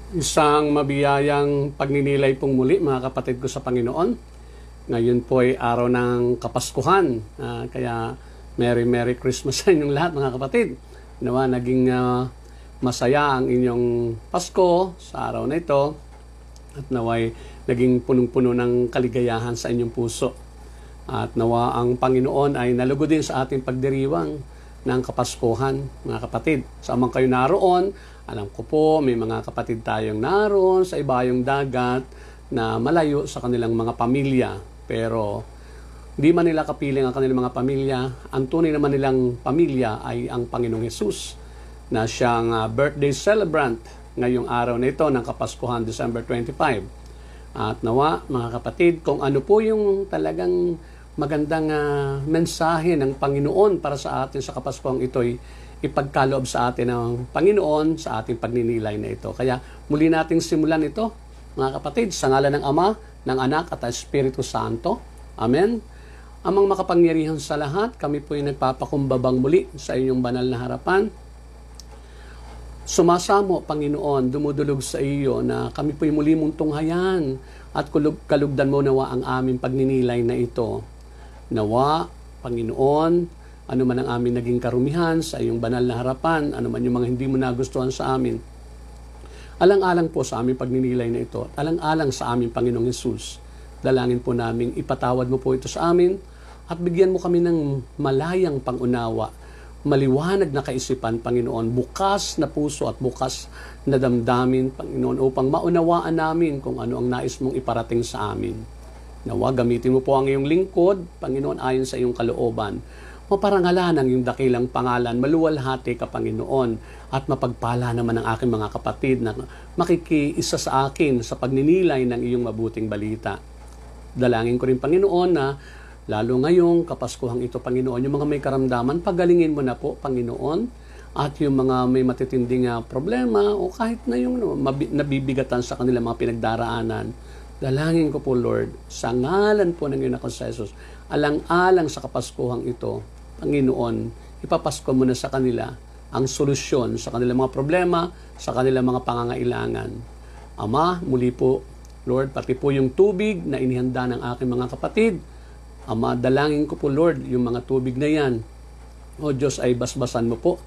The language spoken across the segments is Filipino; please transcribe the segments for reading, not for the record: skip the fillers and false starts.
Isang mabiyayang pagninilay pong muli mga kapatid ko sa Panginoon. Ngayon po ay araw ng Kapaskuhan. Kaya Merry Christmas sa inyong lahat mga kapatid. Nawa naging masaya ang inyong Pasko sa araw na ito. At naway naging punong-puno ng kaligayahan sa inyong puso. At nawa ang Panginoon ay nalugod din sa ating pagdiriwang ng Kapaskuhan mga kapatid. Saan man kayo naroon, alam ko po, may mga kapatid tayong naroon sa ibayong dagat na malayo sa kanilang mga pamilya. Pero hindi man nila kapiling ang kanilang mga pamilya. Ang tunay naman nilang pamilya ay ang Panginoong Hesus na siyang birthday celebrant ngayong araw na ito ng Kapaskuhan, December 25. At nawa, mga kapatid, kung ano po yung talagang magandang mensahe ng Panginoon para sa atin sa Kapaskuhang ito'y ipagkaloob sa atin ng Panginoon sa ating pagninilay na ito. Kaya muli nating simulan ito, mga kapatid, sa ngalan ng Ama, ng Anak at Espiritu Santo. Amen. Amang makapangyarihan sa lahat, kami po ay nagpapakumbabang muli sa inyong banal na harapan. Sumasamo, Panginoon, dumudulog sa iyo na kami po ay muli mong tunghayan at kalugdan mo nawa ang aming pagninilay na ito. Nawa, Panginoon, ano man ang aming naging karumihan sa iyong banal na harapan, ano man yung mga hindi mo nagustuhan sa amin. Alang-alang po sa aming pagninilay na ito, at alang-alang sa aming Panginoong Hesus. Dalangin po namin, ipatawad mo po ito sa amin, at bigyan mo kami ng malayang pangunawa, maliwanag na kaisipan, Panginoon, bukas na puso at bukas na damdamin, Panginoon, upang maunawaan namin kung ano ang nais mong iparating sa amin. Nawa, gamitin mo po ang iyong lingkod, Panginoon, ayon sa iyong kalooban. Maparangalan ang iyong dakilang pangalan, maluwalhati ka, Panginoon, at mapagpala naman ang aking mga kapatid na makikiisa sa akin sa pagninilay ng iyong mabuting balita. Dalangin ko rin, Panginoon, na lalo ngayong Kapaskuhang ito, Panginoon, yung mga may karamdaman, pagalingin mo na po, Panginoon, at yung mga may matitinding problema o kahit na yung nabibigatan sa kanilang mga pinagdaraanan, dalangin ko po, Lord, sa ngalan po ng iyong anak sa Jesus, alang-alang sa Kapaskuhang ito, Panginoon, ipapasko mo na sa kanila ang solusyon sa kanilang mga problema, sa kanilang mga pangangailangan. Ama, muli po, Lord, pati po yung tubig na inihanda ng aking mga kapatid, Ama, dalangin ko po, Lord, yung mga tubig na yan, O Diyos, ay basbasan mo po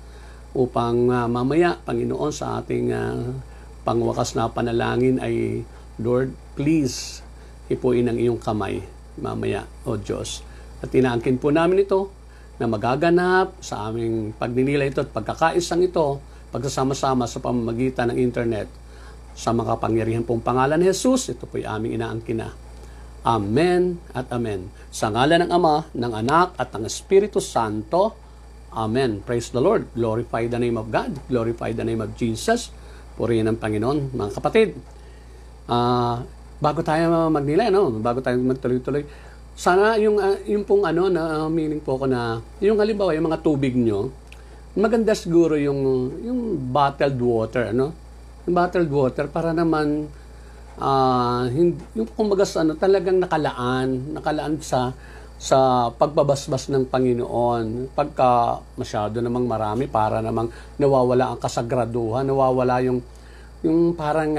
upang mamaya, Panginoon, sa ating pangwakas na panalangin ay, Lord, please, hipuin ang iyong kamay mamaya, O Diyos. At inaangkin po namin ito na magaganap sa aming pagninilay ito at pagkakaisang ito, pagsasama-sama sa pamamagitan ng internet sa mga kapangyarihan pong pangalan ni Jesus. Ito po ay aming inaangkin na. Amen at Amen. Sa ngalan ng Ama, ng Anak at ng Espiritu Santo. Amen. Praise the Lord. Glorify the name of God. Glorify the name of Jesus. Purihin ang Panginoon. Mga kapatid, bago tayo magnilay, bago tayo magtuloy-tuloy, sana yung pong na meaning po ko na, yung halimbawa, yung mga tubig nyo, maganda siguro yung bottled water, yung bottled water para naman, yung kumbaga talagang nakalaan sa pagbabasbas ng Panginoon. Pagka masyado namang marami, para namang nawawala ang kasagraduhan, nawawala yung parang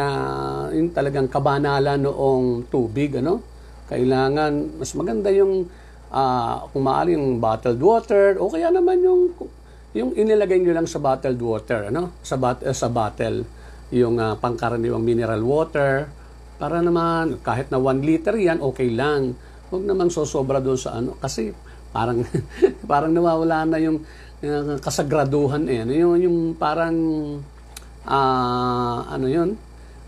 yung talagang kabanalan noong tubig, Kailangan mas maganda yung kung maaari yung bottled water, o kaya naman yung inilagay nyo lang sa bottled water, sa bottle, yung pangkaraniwang mineral water, para naman kahit na 1 liter yan, okay lang. Huwag namang sosobra doon sa kasi parang parang nawawala na yung kasagraduhan yung parang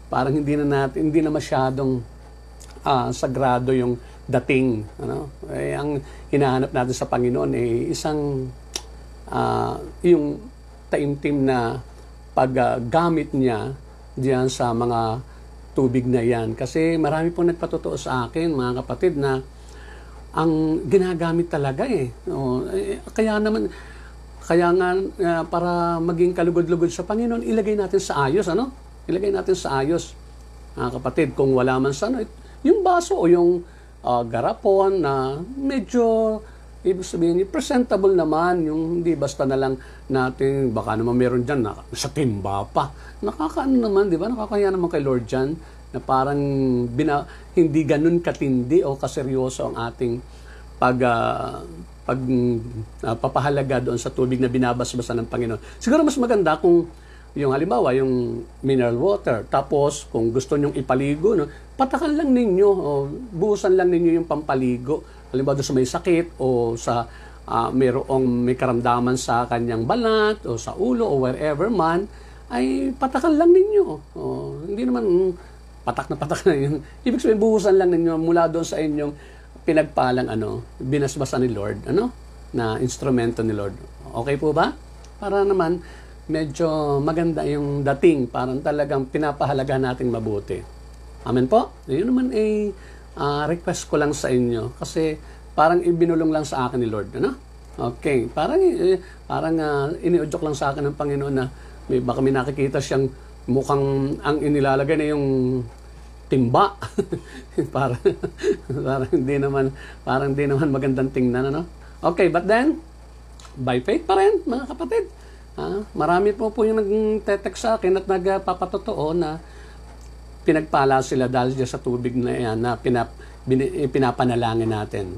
parang hindi na masyadong sagrado yung dating, ang hinahanap natin sa Panginoon isang yung taimtim na paggamit niya diyan sa mga tubig na yan. Kasi marami pong nagpatotoo sa akin, mga kapatid, na ang ginagamit talaga kaya nga para maging kalugod-lugod sa Panginoon, ilagay natin sa ayos, ilagay natin sa ayos, mga kapatid. Kung wala man sa yung baso o yung garapon na medyo Ibig sabihin, presentable naman, yung hindi basta na lang natin, baka naman meron dyan na sa timba pa. Nakakaano naman, di ba? Nakakaya naman kay Lord dyan na parang hindi ganun katindi o kaseryoso ang ating papahalaga doon sa tubig na binabasbasan ng Panginoon. Siguro mas maganda kung yung halimbawa, yung mineral water, tapos kung gusto nyong ipaligo, no, patakan lang ninyo, o buhusan lang ninyo yung pampaligo. Halimbawa doon sa may sakit o sa may karamdaman sa kanyang balat o sa ulo o wherever man, ay patakan lang ninyo. Hindi naman patak na yun. Ibig sabihin, buhusan lang ninyo mula doon sa inyong pinagpalang binasbasan ni Lord, na instrumento ni Lord. Okay po ba? Para naman medyo maganda yung dating, parang talagang pinapahalaga nating mabuti. Amen po? Yun naman ay request ko lang sa inyo kasi parang ibinulong lang sa akin ni Lord, Okay, parang iniudyok lang sa akin ng Panginoon na baka may nakikita siyang mukhang ang inilalagay na yung timba. parang hindi naman magandang tingnan, Okay, but then by faith pa rin, mga kapatid. Marami po yung nag-text sa akin at nagpapatotoo na pinagpala sila dahil sa tubig na yan na pinapanalangin natin.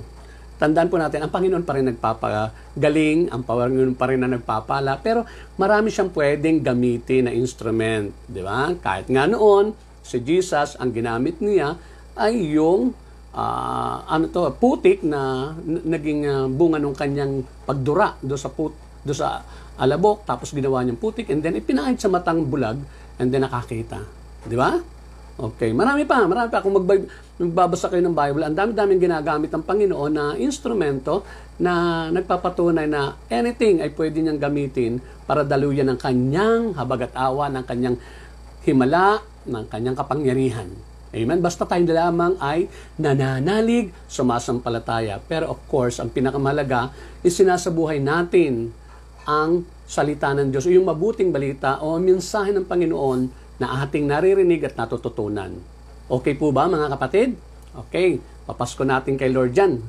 Tandaan po natin, ang Panginoon pa rin nagpapagaling, ang Panginoon pa rin na nagpapala, pero marami siyang pwedeng gamitin na instrument. Di ba? Kahit nga noon, si Jesus, ang ginamit niya ay yung putik na naging bunga ng kanyang pagdura do sa alabok, tapos ginawa niyang putik, and then ipinahid sa matang bulag, and then nakakita. Di ba? Okay, marami pa. Kung magbabasa kayo ng Bible, ang dami-daming ginagamit ng Panginoon na instrumento na nagpapatunay na anything ay pwede niyang gamitin para daluyan ng kanyang habag at awa, ng kanyang himala, ng kanyang kapangyarihan. Amen? Basta tayo lamang ay nananalig, sumasampalataya. Pero of course, ang pinakamahalaga is sinasabuhay natin ang salita ng Diyos, yung mabuting balita o mensahe ng Panginoon na ating naririnig at natututunan. Okay po ba, mga kapatid? Okay, papasko natin kay Lord dyan.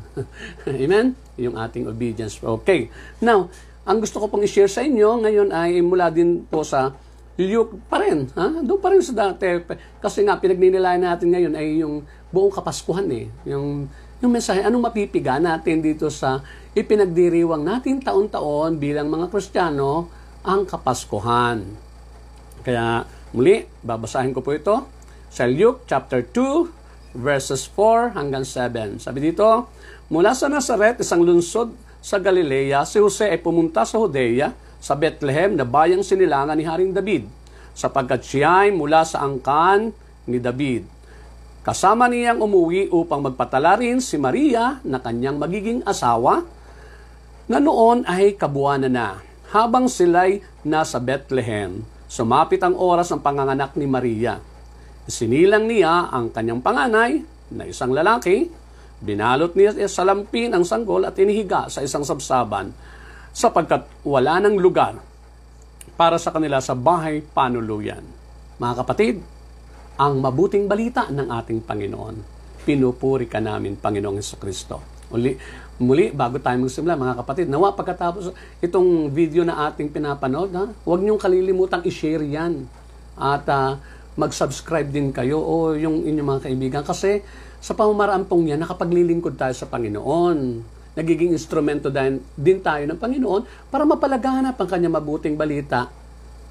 Amen? Yung ating obedience. Okay. Now, ang gusto ko pong i-share sa inyo ngayon ay mula din po sa Luke pa rin. Doon pa rin sa dati. Kasi nga, pinagninilayan natin ngayon ay yung buong Kapaskuhan Yung mensahe, anong mapipiga natin dito sa ipinagdiriwang natin taon-taon bilang mga Kristiyano ang Kapaskuhan. Kaya muli, babasahin ko po ito sa Luke chapter 2 verses 4 hanggang 7. Sabi dito, mula sa Nazaret, isang lungsod sa Galilea, si Jose ay pumunta sa Judea, sa Bethlehem na bayang sinilangan ni Haring David, sapagkat siya ay mula sa angkan ni David. Kasama niyang umuwi upang magpatala rin si Maria na kanyang magiging asawa, na noon ay kabuwanan na. Habang sila'y nasa Bethlehem, sumapit ang oras ng panganganak ni Maria. Sinilang niya ang kanyang panganay na isang lalaki, binalot niya sa lampin ang sanggol at inihiga sa isang sabsaban, sapagkat wala ng lugar para sa kanila sa bahay panuluyan. Mga kapatid, ang mabuting balita ng ating Panginoon, pinupuri ka namin, Panginoong Jesucristo. Muli, bago tayo magsimula, mga kapatid, nawa pagkatapos itong video na ating pinapanood, huwag niyong kalilimutang i-share yan. At mag-subscribe din kayo o yung inyong mga kaibigan. Kasi sa pamamaraan pong yan, nakapaglilingkod tayo sa Panginoon. Nagiging instrumento din tayo ng Panginoon para mapalaganap ang kanyang mabuting balita.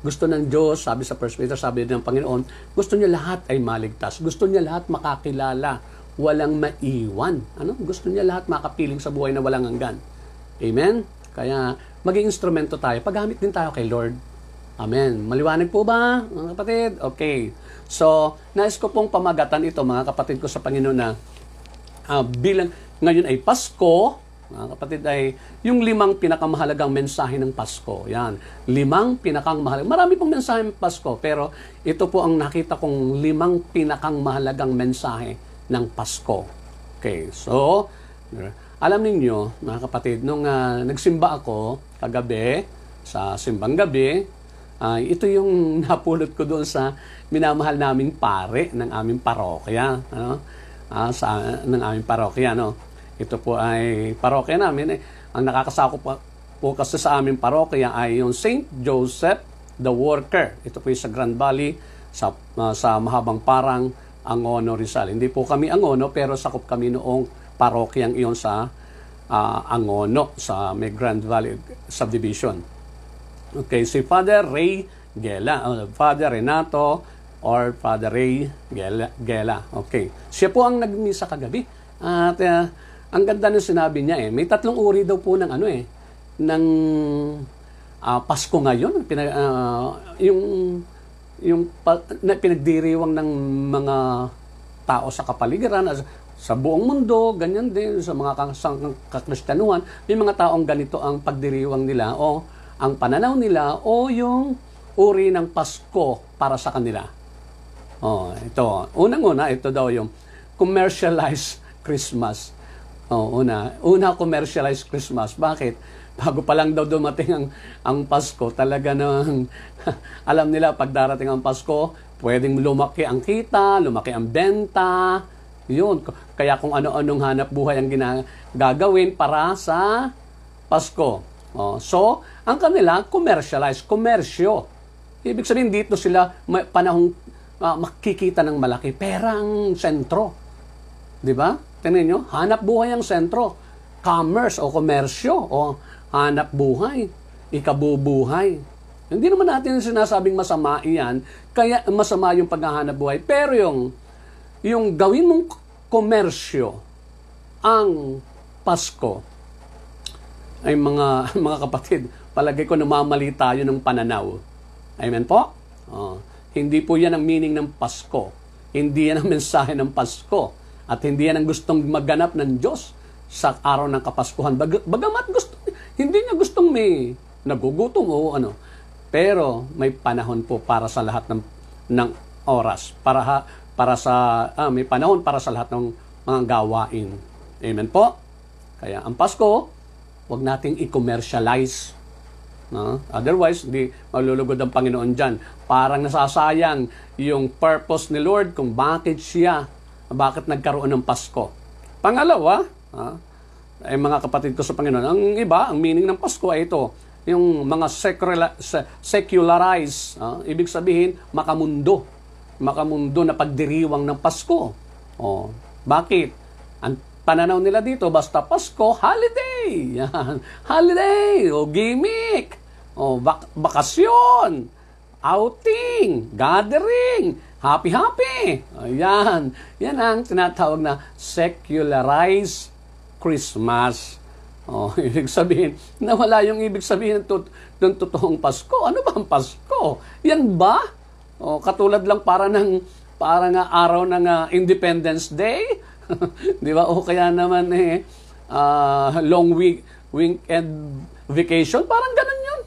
Gusto ng Diyos, sabi sa 1 Peter, sabi ng Panginoon, gusto niya lahat ay maligtas. Gusto niya lahat makakilala. Walang maiwan. Gusto niya lahat makapiling sa buhay na walang hanggan. Amen? Kaya maging instrumento tayo. Paggamit din tayo kay Lord. Amen. Maliwanag po ba, mga kapatid? Okay. So, nais ko pong pamagatan ito, mga kapatid ko sa Panginoon na bilang ngayon ay Pasko, mga kapatid, ay yung 5 pinakamahalagang mensahe ng Pasko. Yan. 5 pinakamahalagang. Marami pong mensahe ng Pasko, pero ito po ang nakita kong 5 pinakamahalagang mensahe ng Pasko. Okay. So, alam ninyo, mga kapatid, nung nagsimba ako kagabi, sa simbang gabi, ito yung napulot ko doon sa minamahal naming pare ng aming parokya. Ng aming parokya, Ito po ay parokya namin. Ang nakakasakop po kasi sa aming parokya ay yung St. Joseph the Worker. Ito po yung sa Grand Valley, sa Mahabang Parang, Angono, Rizal. Hindi po kami Angono, pero sakop kami noong parokyang iyon sa Angono, sa may Grand Valley Subdivision. Okay, si Father Ray Gela, Father Renato, or Father Ray Gela. Okay. Siya po ang nagmisa kagabi. At ang ganda ng sinabi niya may 3 uri daw po ng ng Pasko ngayon. Pinagdiriwang ng mga tao sa kapaligiran, sa buong mundo, ganyan din sa mga kakristyanuhan, may mga taong ganito ang pagdiriwang nila o ang pananaw nila o yung uri ng Pasko para sa kanila. Ito. Unang-una, ito daw yung commercialized Christmas. Una commercialized Christmas. Bakit? Bago pa lang daw dumating ang Pasko, talaga nang alam nila pag darating ang Pasko, pwedeng lumaki ang kita, lumaki ang benta. Yun. Kaya kung ano-anong hanap buhay ang gagawin para sa Pasko. So, ang kanila, commercialized, komersyo. Ibig sabihin, dito sila may panahong makikita ng malaki. Pera ang sentro. Di ba? Tingnan nyo, hanap buhay ang sentro. Commerce o komersyo o hanap buhay. Ikabubuhay. Hindi naman natin sinasabing masama iyan, kaya masama yung paghahanap buhay. Pero yung gawin mong komersyo ang Pasko ay mga kapatid, palagay ko namamali tayo ng pananaw. Amen po? Hindi po yan ang meaning ng Pasko. Hindi yan ang mensahe ng Pasko. At hindi yan ang gustong maganap ng Diyos sa araw ng Kapaskuhan. Bagamat hindi niya gustong may nagugutom o ano. Pero may panahon po para sa lahat ng oras. May panahon para sa lahat ng mga gawain. Amen po? Kaya ang Pasko, huwag nating i-commercialize. Otherwise, hindi malulugod ang Panginoon dyan. Parang nasasayang yung purpose ni Lord kung bakit nagkaroon ng Pasko. Pangalawa, mga kapatid ko sa Panginoon, ang iba, ang meaning ng Pasko ay ito, yung mga secularized, ibig sabihin, makamundo na pagdiriwang ng Pasko. Bakit? Ang pananaw nila dito, basta Pasko, holiday. Yan. Holiday, o gimmick, o bakasyon, outing, gathering, happy-happy. Yan. Yan ang tinatawag na secularized Christmas. Ibig sabihin, nawala yung ibig sabihin ng totoong Pasko. Ano ba ang Pasko? Yan ba? Katulad lang para nga araw ng Independence Day. Di ba? O kaya naman long weekend vacation. Parang ganun yun.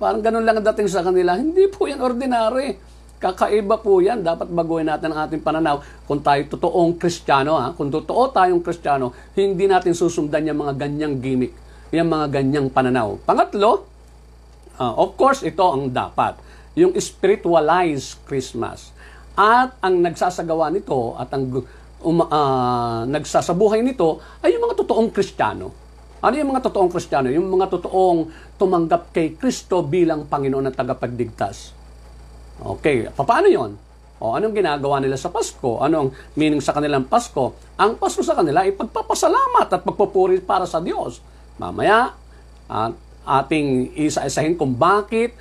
Parang ganun lang ang dating sa kanila. Hindi po yan ordinary. Kakaiba po yan. Dapat baguhin natin ang ating pananaw. Kung tayo totoong Kristiyano, kung totoo tayong Kristiyano, hindi natin susundan yung mga ganyang gimmick, yung mga ganyang pananaw. Pangatlo, of course, ito ang dapat. Yung spiritualized Christmas. At ang nagsasagawa nito at ang nagsasabuhay nito ay yung mga totoong Kristiyano. Ano yung mga totoong Kristiyano? Yung mga totoong tumanggap kay Kristo bilang Panginoon at tagapagligtas. Okay, paano yon? Anong ginagawa nila sa Pasko? Anong meaning sa kanilang Pasko? Ang Pasko sa kanila ay pagpapasalamat at pagpupuri para sa Diyos. Mamaya, ating isa-isahin kung bakit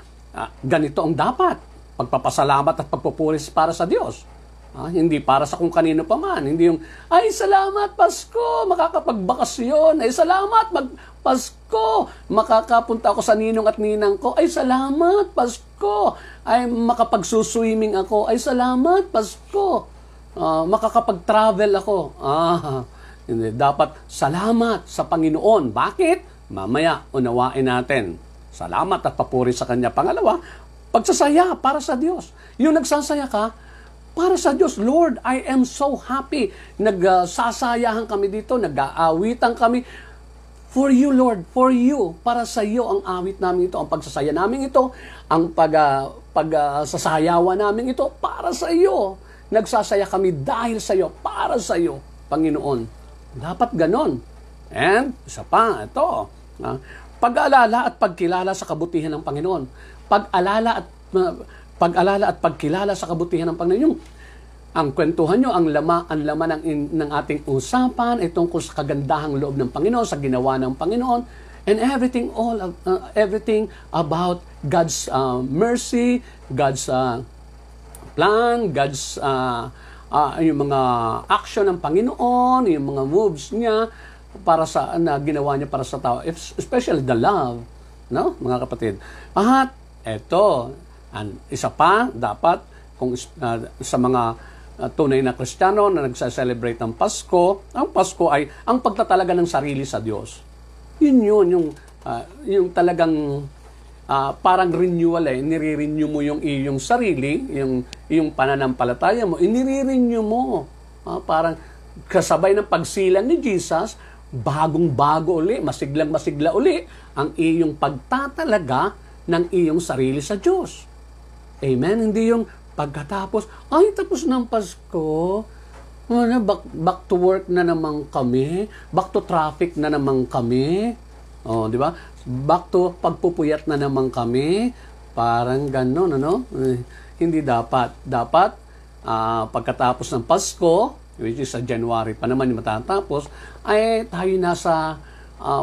ganito ang dapat. Pagpapasalamat at pagpupuri para sa Diyos. Hindi para sa kung kanino pa man. Hindi yung, ay salamat Pasko, makakapagbakasyon. Ay salamat Pasko, makakapunta ako sa ninong at ninang ko. Ay salamat Pasko, ay makapagsuswimming ako. Ay salamat Pasko, makakapag-travel ako. Hindi. Dapat salamat sa Panginoon. Bakit? Mamaya unawain natin. Salamat at papuri sa Kanya. Pangalawa, pagsasaya para sa Diyos. Yung nagsasaya ka, para sa Diyos, Lord, I am so happy. Nagsasayahan kami dito, nag-aawitan kami. For you, Lord, for you. Para sa iyo ang awit namin ito, ang pagsasaya namin ito, ang pagsasayawan namin ito, para sa iyo. Nagsasaya kami dahil sa iyo, para sa iyo, Panginoon. Dapat ganon. And, isa pa, ito, Pag-alala at pagkilala sa kabutihan ng Panginoon. Pag-alala at pagkilala sa kabutihan ng Panginoon. Yung ang kwentuhan nyo, ang laman ng ating usapan ay tungkol sa kagandahang loob ng Panginoon, sa ginawa ng Panginoon, and everything about God's mercy, God's plan, God's yung mga action ng Panginoon, yung mga moves niya para sa na ginawa niya para sa tao, especially the love, no, mga kapatid. At eto, isa pa dapat kung sa mga tunay na Kristiyano na nagsa-celebrate ng Pasko, ang Pasko ay ang pagtatalaga ng sarili sa Diyos. Yung talagang parang renewal nire-renew mo yung iyong sarili, yung pananampalataya mo, inire-renew mo. Parang kasabay ng pagsilang ni Jesus, bagong-bago uli, masiglang-masigla uli ang iyong pagtatalaga ng iyong sarili sa Diyos. Amen? Hindi yung pagkatapos, ay tapos ng Pasko, back to work na naman kami, back to traffic na naman kami, di ba? Back to pagpupuyat na naman kami, parang gano'n, ano? Hindi dapat. Dapat, pagkatapos ng Pasko, which is sa January pa naman yung matatapos, ay tayo nasa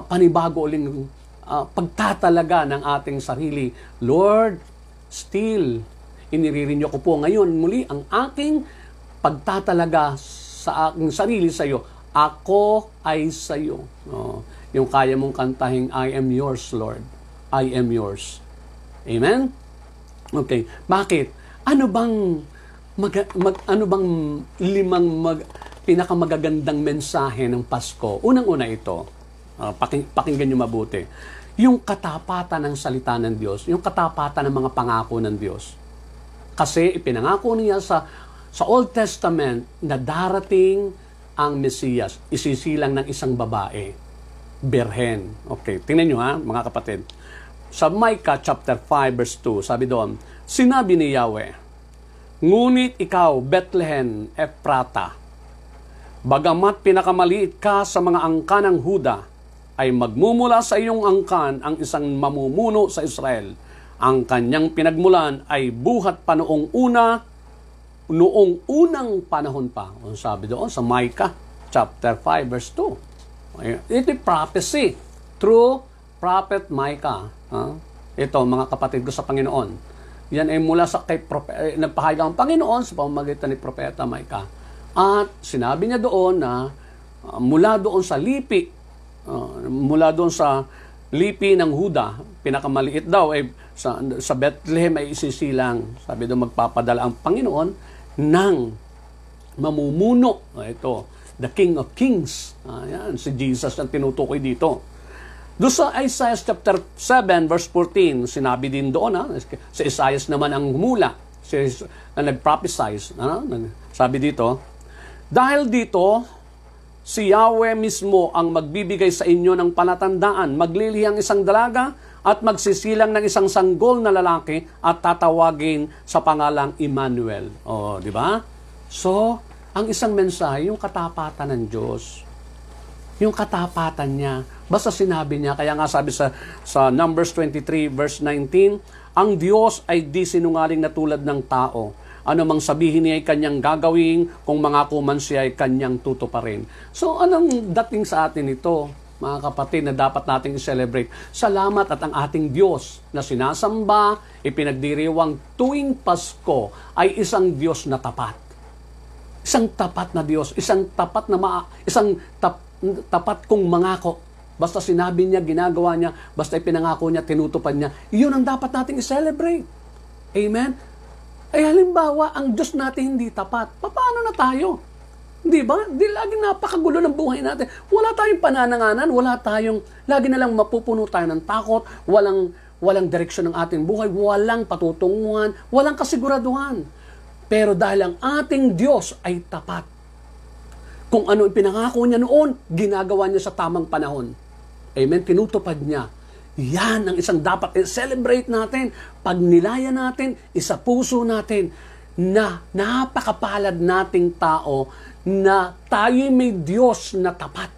panibago uling pagtatalaga ng ating sarili. Lord, still, iniririnyo ko po ngayon muli ang aking pagtatalaga sa aking sarili sa iyo. Ako ay sa iyo. Yung kaya mong kantahing, I am yours, Lord. I am yours. Amen? Okay. Bakit? Ano bang pinakamagagandang mensahe ng Pasko? Unang-una ito, pakinggan nyo mabuti. Yung katapatan ng salita ng Diyos, yung katapatan ng mga pangako ng Diyos. Kasi ipinangako niya sa Old Testament na darating ang Mesiyas, isisilang ng isang babae, birhen. Okay, tingnan nyo mga kapatid. Sa Micah chapter 5 verse 2, sabi doon, sinabi ni Yahweh, ngunit ikaw, Bethlehem Ephrata, bagamat pinakamaliit ka sa mga angkan ng Huda, ay magmumula sa iyong angkan ang isang mamumuno sa Israel. Ang kanyang pinagmulan ay buhat pa noong unang panahon pa. Sabi doon sa Micah chapter 5 verse 2. Ito ay prophecy through prophet Micah. Ito mga kapatid ko sa Panginoon. Yan ay mula sa nagpahayag ang Panginoon sa pamamagitan ni propeta Micah. At sinabi niya doon na mula doon sa lipi ng Huda, pinakamaliit daw sa Bethlehem ay isisilang. Sabi doon, magpapadala ang Panginoon ng mamumuno. Ito, the King of Kings. Yan, si Jesus ang tinutukoy dito. Doon sa Isaiah chapter 7 verse 14, sinabi din doon, si Isaiah naman ang humula, na nag-prophesize. Sabi dito, dahil dito, si Yahweh mismo ang magbibigay sa inyo ng palatandaan, maglilihang isang dalaga at magsisilang ng isang sanggol na lalaki at tatawagin sa pangalang Emmanuel. Di ba? So, ang isang mensahe, yung katapatan ng Diyos. Yung katapatan niya. Basta sinabi niya, kaya nga sabi sa Numbers 23 verse 19, ang Diyos ay di sinungaling na tulad ng tao. Ano mang sabihin niya ay kanyang gagawin, kung mangako man siya ay kanyang tutuparin. So, anong dating sa atin ito, mga kapatid, na dapat nating i-celebrate? Salamat at ang ating Diyos na sinasamba, ipinagdiriwang tuwing Pasko, ay isang Diyos na tapat. Isang tapat na Diyos, isang tapat kong mangako. Basta sinabi niya, ginagawa niya, basta ipinangako niya, tinutupad niya. Iyon ang dapat nating i-celebrate. Amen? Ay halimbawa, ang Diyos natin hindi tapat. Paano na tayo? Di ba? Di laging napakagulo ng buhay natin. Wala tayong panananganan, lagi na lang mapupuno tayo ng takot, walang direksyon ng ating buhay, walang patutunguhan, walang kasiguraduhan. Pero dahil ang ating Diyos ay tapat, kung ano ipinangako niya noon, ginagawa niya sa tamang panahon. Amen? Tinutupad niya. Yan ang isang dapat i-celebrate natin. Pag nilaya natin, isa puso natin, na napakapalad nating tao na tayo'y may Diyos na tapat.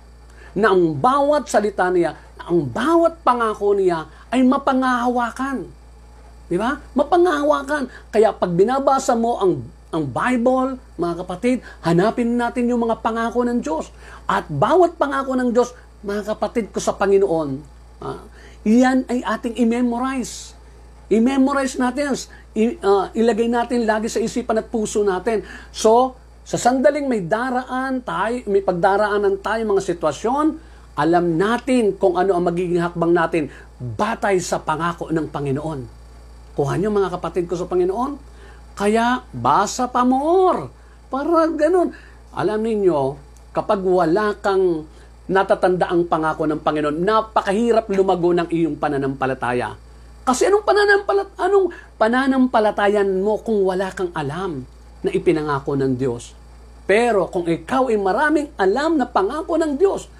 Na ang bawat salita niya, ang bawat pangako niya ay mapangahawakan. Di ba? Mapangahawakan. Kaya pag binabasa mo ang Bible, mga kapatid, hanapin natin yung mga pangako ng Diyos. At bawat pangako ng Diyos, mga kapatid ko sa Panginoon, iyan ay ating i-memorize. I-memorize natin. Ilagay natin lagi sa isipan at puso natin. So, sa sandaling may pagdaraanan tayo mga sitwasyon, alam natin kung ano ang magiging hakbang natin batay sa pangako ng Panginoon. Kuha niyo mga kapatid ko sa Panginoon. Kaya, basa pa more. Para ganun. Alam ninyo, kapag wala kang natatanda ang pangako ng Panginoon, napakahirap lumago ng iyong pananampalataya. Kasi anong pananampalatayan mo kung wala kang alam na ipinangako ng Diyos? Pero kung ikaw ay maraming alam na pangako ng Diyos,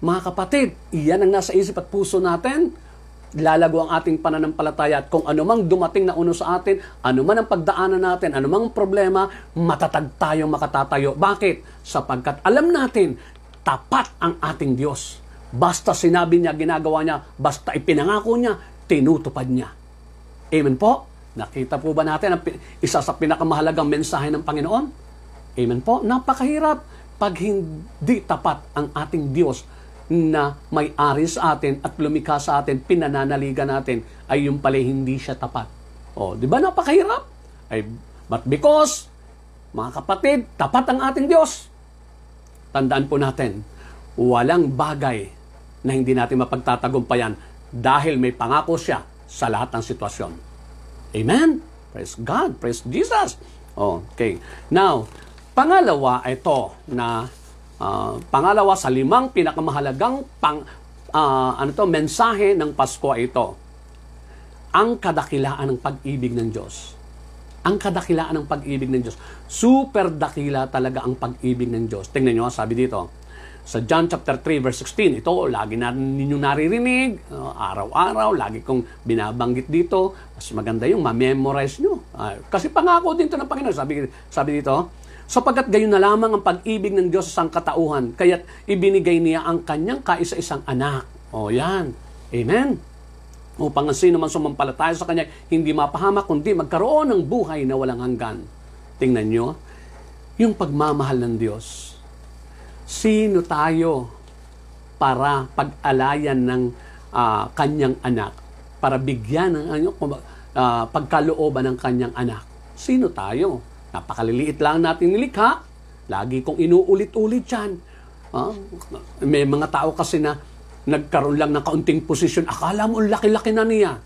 mga kapatid, iyan ang nasa isip at puso natin, lalago ang ating pananampalataya at kung anumang dumating na uno sa atin, anuman ang pagdaanan natin, anumang problema, matatag tayong makatatayo. Bakit? Sapagkat alam natin, tapat ang ating Diyos. Basta sinabi niya, ginagawa niya, basta ipinangako niya, tinutupad niya. Amen po? Nakita po ba natin ang isa sa pinakamahalagang mensahe ng Panginoon? Amen po? Napakahirap pag hindi tapat ang ating Diyos na may-ari sa atin at lumikha sa atin, pinananaligan natin, ay yung pala hindi siya tapat. O, di ba napakahirap? But because, mga kapatid, tapat ang ating Diyos. Tandaan po natin, walang bagay na hindi natin mapagtatagumpayan dahil may pangako siya sa lahat ng sitwasyon. Amen? Praise God. Praise Jesus. Okay. Now, pangalawa sa 5 pinakamahalagang mensahe ng Pasko ito. Ang kadakilaan ng pag-ibig ng Diyos. Ang kadakilaan ng pag-ibig ng Diyos. Super dakila talaga ang pag-ibig ng Diyos. Tingnan nyo, sabi dito, sa John chapter 3 verse 16, ito, lagi na ninyong naririnig, araw-araw, lagi kong binabanggit dito, mas maganda yung ma-memorize nyo. Kasi pangako din ito ng Panginoon. Sabi dito, sapagkat gayon na lamang ang pag-ibig ng Diyos sa sangkatauhan, kaya't ibinigay niya ang kanyang kaisa-isang anak. O yan. Amen. Upang ang sino man sumampalataya sa kanya, hindi mapahamak, kundi magkaroon ng buhay na walang hanggan. Tingnan nyo, yung pagmamahal ng Diyos. Sino tayo para pag-alayan ng kanyang anak? Para bigyan ng pagkalooban ng kanyang anak. Sino tayo? Napakaliliit lang natin nilikha. Lagi kong inuulit-ulit yan. May mga tao kasi na nagkaroon lang ng kaunting posisyon. Akala mo laki-laki na niya.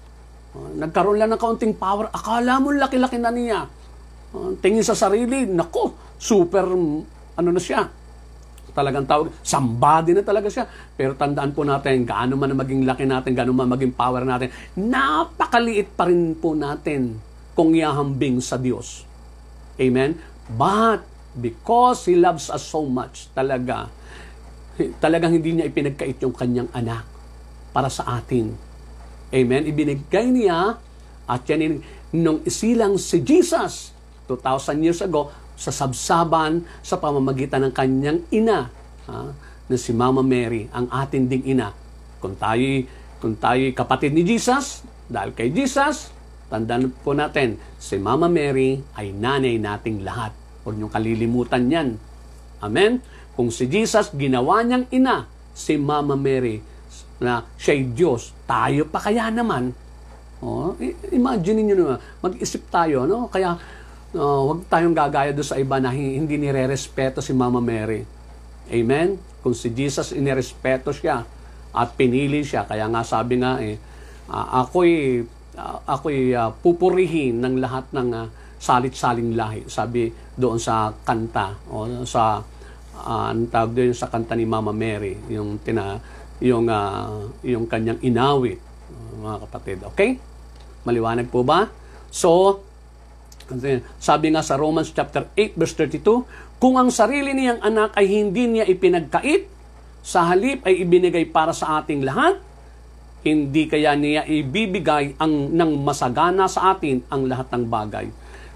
Nagkaroon lang ng kaunting power. Akala mo laki-laki na niya. Tingin sa sarili, nako, super, na siya. Talagang tawag, somebody na talaga siya. Pero tandaan po natin, gaano man maging laki natin, gaano man maging power natin, napakaliit pa rin po natin kung ihahambing sa Diyos. Amen? But, because He loves us so much, talagang hindi niya ipinagkait yung kanyang anak para sa atin. Amen? Ibinigay niya, at yan nung isilang si Jesus, 2,000 years ago, sa sabsaban, sa pamamagitan ng kanyang ina, na si Mama Mary, ang atin ding ina. Kung tayo'y kapatid ni Jesus, dahil kay Jesus, tandaan po natin, si Mama Mary ay nanay nating lahat. Huwag niyong kalilimutan yan. Amen? Kung si Jesus, ginawa niyang ina, si Mama Mary, na siya'y Diyos, tayo pa kaya naman? Imagine niyo naman, mag-isip tayo, no? Kaya, huwag tayong gagaya doon sa iba na hindi nire-respeto si Mama Mary. Amen? Kung si Jesus, inirespeto siya at pinili siya. Kaya nga sabi nga, ako'y pupurihin ng lahat ng salit-saling lahi. Sabi doon sa kanta, o sa tawag doon sa kanta ni Mama Mary, yung kanyang inawit, mga kapatid. Okay? Maliwanag po ba? So, sabi nga sa Romans chapter 8 verse 32, kung ang sarili niyang anak ay hindi niya ipinagkait, sa halip ay ibinigay para sa ating lahat, hindi kaya niya ibibigay ng masagana sa atin ang lahat ng bagay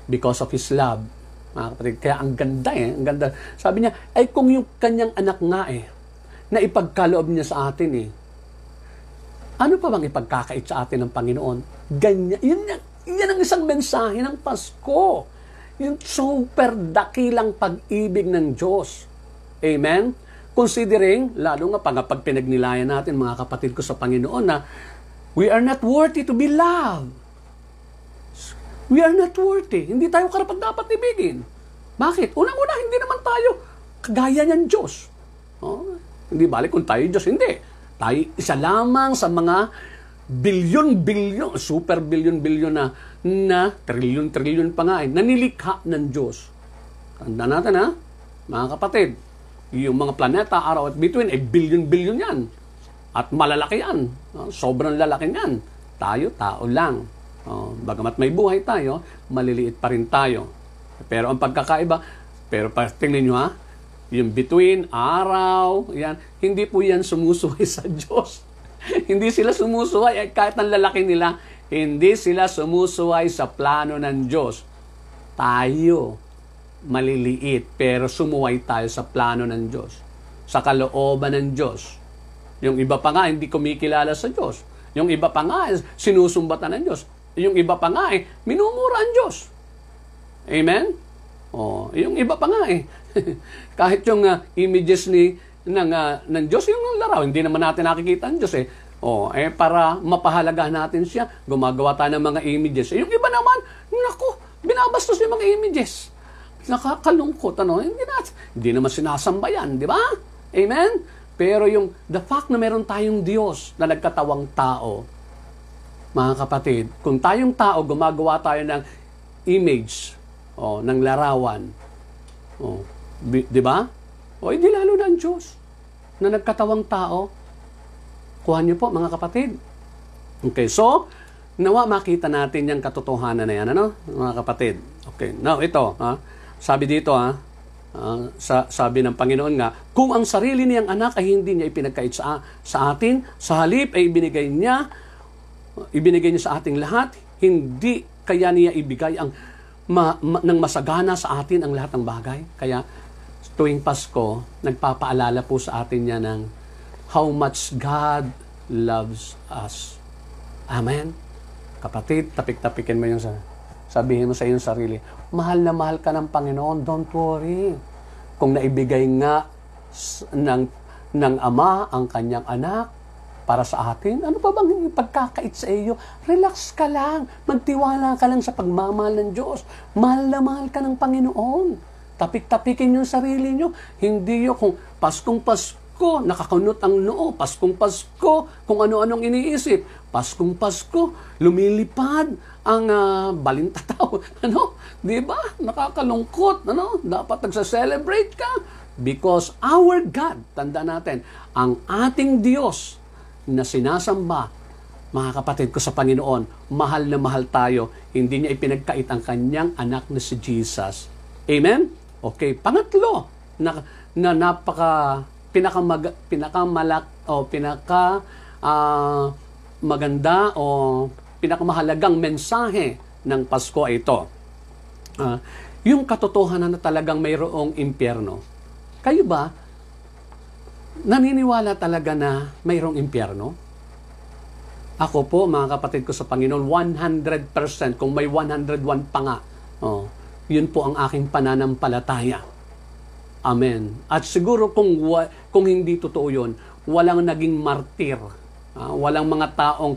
because of His love. Mga kapatid, kaya ang ganda ang ganda. Sabi niya, ay kung yung kanyang anak nga na ipagkaloob niya sa atin Ano pa bang ipagkakait sa atin ng Panginoon? Ganyan. Yan ang isang mensahe ng Pasko. Yung super dakilang pag-ibig ng Diyos. Amen? Considering, lalo nga pag pinagnilayan natin, mga kapatid ko sa Panginoon, na we are not worthy to be loved. We are not worthy. Hindi tayo karapat-dapat ibigin. Bakit? Unang-una, hindi naman tayo kagaya ng Diyos. Oh, hindi balik kung tayo Diyos. Hindi. Tayo isa lamang sa mga bilyon-bilyon, super bilyon-bilyon na trilyon-trilyon pa nga nanilikha ng Diyos. Tanda natin mga kapatid, yung mga planeta, araw at bituin, bilyon-bilyon yan. At malalaki yan. Sobrang lalaki yan. Tayo, tao lang. Bagamat may buhay tayo, maliliit pa rin tayo. Pero ang pagkakaiba, pero tingnan nyo yung bituin, araw, yan, hindi po yan sumusuway sa Diyos. Hindi sila sumusuway, kahit ang lalaki nila, hindi sila sumusuway sa plano ng Diyos. Tayo, maliliit, pero sumuway tayo sa plano ng Diyos. Sa kalooban ng Diyos. Yung iba pa nga, hindi kumikilala sa Diyos. Yung iba pa nga, sinusumbatan ng Diyos. Yung iba pa nga, minumura ang Diyos. Amen? Yung iba pa nga kahit yung images ng Diyos, yung laraw, hindi naman natin nakikita ang Diyos para mapahalagahan natin siya, gumagawa tayo ng mga images. Yung iba naman, naku, binabastos yung mga images. Nakakalungkot, hindi naman sinasamba yan, di ba? Amen? Pero the fact na meron tayong Diyos na nagkatawang tao, mga kapatid, kung tayong tao, gumagawa tayo ng image, ng larawan, di ba? Hindi lalo na ang Diyos na nagkatawang tao. Kuha niyo po, mga kapatid. Okay, so, nawa makita natin yung katotohanan na yan, mga kapatid. Okay, now ito, sabi dito, sabi ng Panginoon nga, kung ang sarili niyang anak ay hindi niya ipinagkait sa atin, sa halip ay ibinigay niya sa ating lahat, hindi kaya niya ibigay ng masagana sa atin ang lahat ng bagay. Kaya tuwing Pasko, nagpapaalala po sa atin niya ng how much God loves us. Amen? Kapatid, tapik-tapikin mo sabihin mo sa iyong sarili, mahal na mahal ka ng Panginoon, don't worry. Kung naibigay nga ng Ama ang kanyang anak para sa atin, ano pa bang pagkakait sa iyo? Relax ka lang, magtiwala ka lang sa pagmamahal ng Diyos. Mahal na mahal ka ng Panginoon. Tapik-tapikin yung sarili nyo. Hindi yung kung Paskong Pasko, nakakunot ang noo. Paskong Pasko, kung ano-anong iniisip. Paskong Pasko, lumilipad ang balintataw. Di ba? Nakakalungkot. Dapat nagsa-celebrate ka. Because our God, tanda natin, ang ating Diyos na sinasamba, mga kapatid ko sa Panginoon, mahal na mahal tayo. Hindi niya ipinagkait ang kanyang anak na si Jesus. Amen? Okay, pangatlo na maganda o pinakamahalagang mensahe ng Pasko ay ito. Yung katotohanan na talagang mayroong impyerno. Kayo ba naniniwala talaga na mayroong impyerno? Ako po, mga kapatid ko sa Panginoon, 100%, kung may 101 pa nga, yun po ang aking pananampalataya. Amen. At siguro kung hindi totoo yun, walang naging martir. Walang mga taong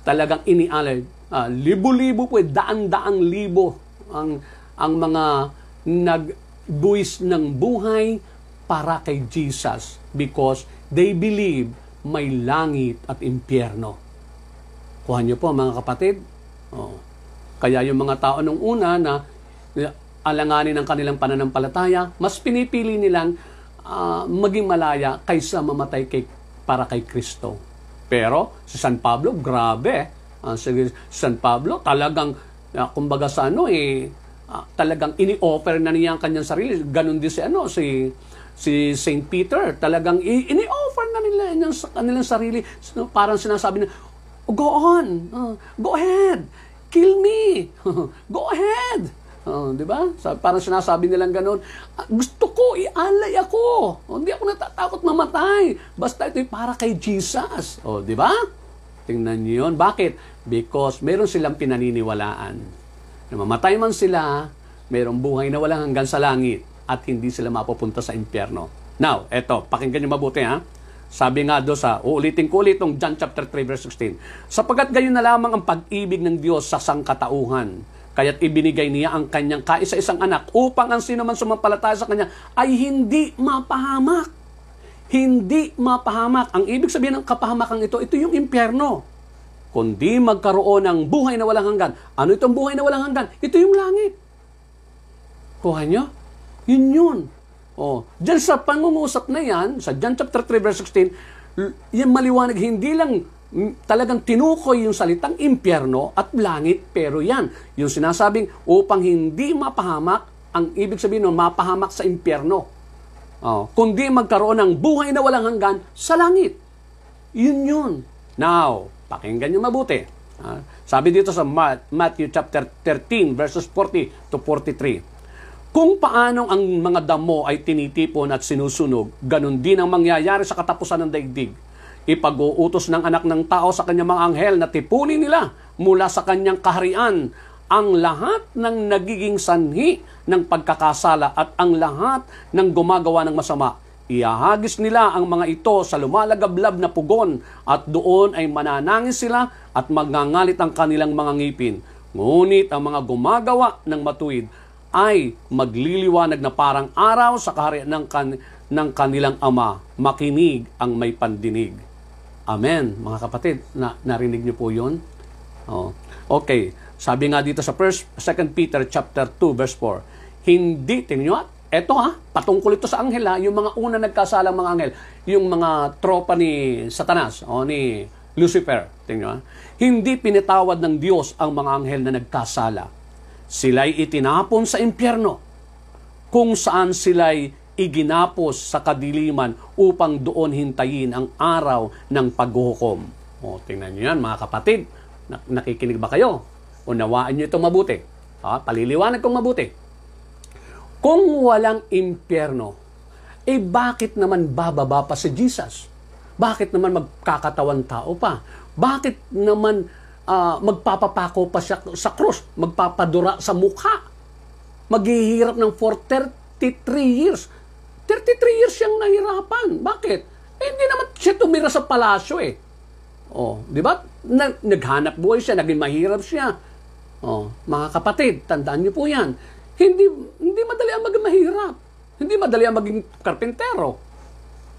talagang inialay. Libo-libo po, daan-daang libo ang mga nagbuwis ng buhay para kay Jesus because they believe may langit at impyerno. Kuha niyo po, mga kapatid. Kaya yung mga tao nung una na alanganin ang kanilang pananampalataya, mas pinipili nilang maging malaya kaysa mamatay para kay Kristo. Pero si San Pablo, grabe. Si San Pablo, talagang, kumbaga sa talagang ini-offer na niya ang kanyang sarili. Ganon din si St. Peter, talagang ini-offer na nila ang kanilang sarili. Parang sinasabi na, go on, go ahead, kill me, go ahead. Di ba? Parang sinasabi nilang gano'n, gusto ko, ialay ako. Hindi ako natatakot mamatay. Basta ito'y para kay Jesus. Di ba? Tingnan niyo yun. Bakit? Because meron silang pinaniniwalaan. Namamatay man sila, merong buhay na walang hanggan sa langit at hindi sila mapupunta sa impyerno. Now, eto, pakinggan niyo mabuti ha. Sabi nga doon uulitin ko ulit itong John chapter 3 verse 16. Sapagkat gayon na lamang ang pag-ibig ng Diyos sa sangkatauhan, kaya't ibinigay niya ang kanyang kaisa-isang anak upang ang sino man sumampalataya sa kanya ay hindi mapahamak. Hindi mapahamak. Ang ibig sabihin ng kapahamakan ito yung impyerno. Kundi magkaroon ng buhay na walang hanggan. Ano itong buhay na walang hanggan? Ito yung langit. Kuha nyo? Yun. Diyan sa pangungusap na yan, sa John chapter 3 verse 16, yung maliwanag, hindi lang talagang tinukoy yung salitang impyerno at langit, pero yan, yung sinasabing upang hindi mapahamak, ang ibig sabihin nun, mapahamak sa impyerno. Kundi magkaroon ng buhay na walang hanggan sa langit. Yun. Now, pakinggan nyo mabuti. Sabi dito sa Matthew chapter 13 verses 40 to 43. Kung paanong ang mga damo ay tinitipon at sinusunog, ganun din ang mangyayari sa katapusan ng daigdig. Ipag-uutos ng anak ng tao sa kanyang mga anghel na tipunin nila mula sa kanyang kaharian ang lahat ng nagiging sanhi ng pagkakasala at ang lahat ng gumagawa ng masama. Iahagis nila ang mga ito sa lumalagablab na pugon at doon ay mananangis sila at magngangalit ang kanilang mga ngipin. Ngunit ang mga gumagawa ng matuwid ay magliliwanag na parang araw sa kaharian ng kanilang Ama. Makinig ang may pandinig. Amen. Mga kapatid, narinig niyo po yun? Okay. Sabi nga dito sa 2 Peter chapter 2 verse 4, hindi, tingnan nyo, eto patungkol ito sa anghel yung mga una nagkasalang mga anghel, yung mga tropa ni Satanas, ni Lucifer, tingnan nyo, hindi pinatawad ng Diyos ang mga anghel na nagkasala. Sila'y itinapon sa impyerno, kung saan sila'y iginapos sa kadiliman upang doon hintayin ang araw ng paghuhukom. Tingnan nyo yan, mga kapatid. Nakikinig ba kayo? Unawaan nyo ito mabuti. Paliliwanag kong mabuti. Kung walang impyerno, bakit naman bababa pa si Jesus? Bakit naman magkakatawan tao pa? Bakit naman magpapapako pa siya sa krus, magpapadura sa mukha, maghihirap ng for 33 years. 33 years siyang nahirapan. Bakit? Hindi naman siya tumira sa palasyo di ba? Naghanap buhay siya, naging mahirap siya. Mga kapatid, tandaan niyo po yan. Hindi madali ang maging mahirap. Hindi madali ang maging karpentero.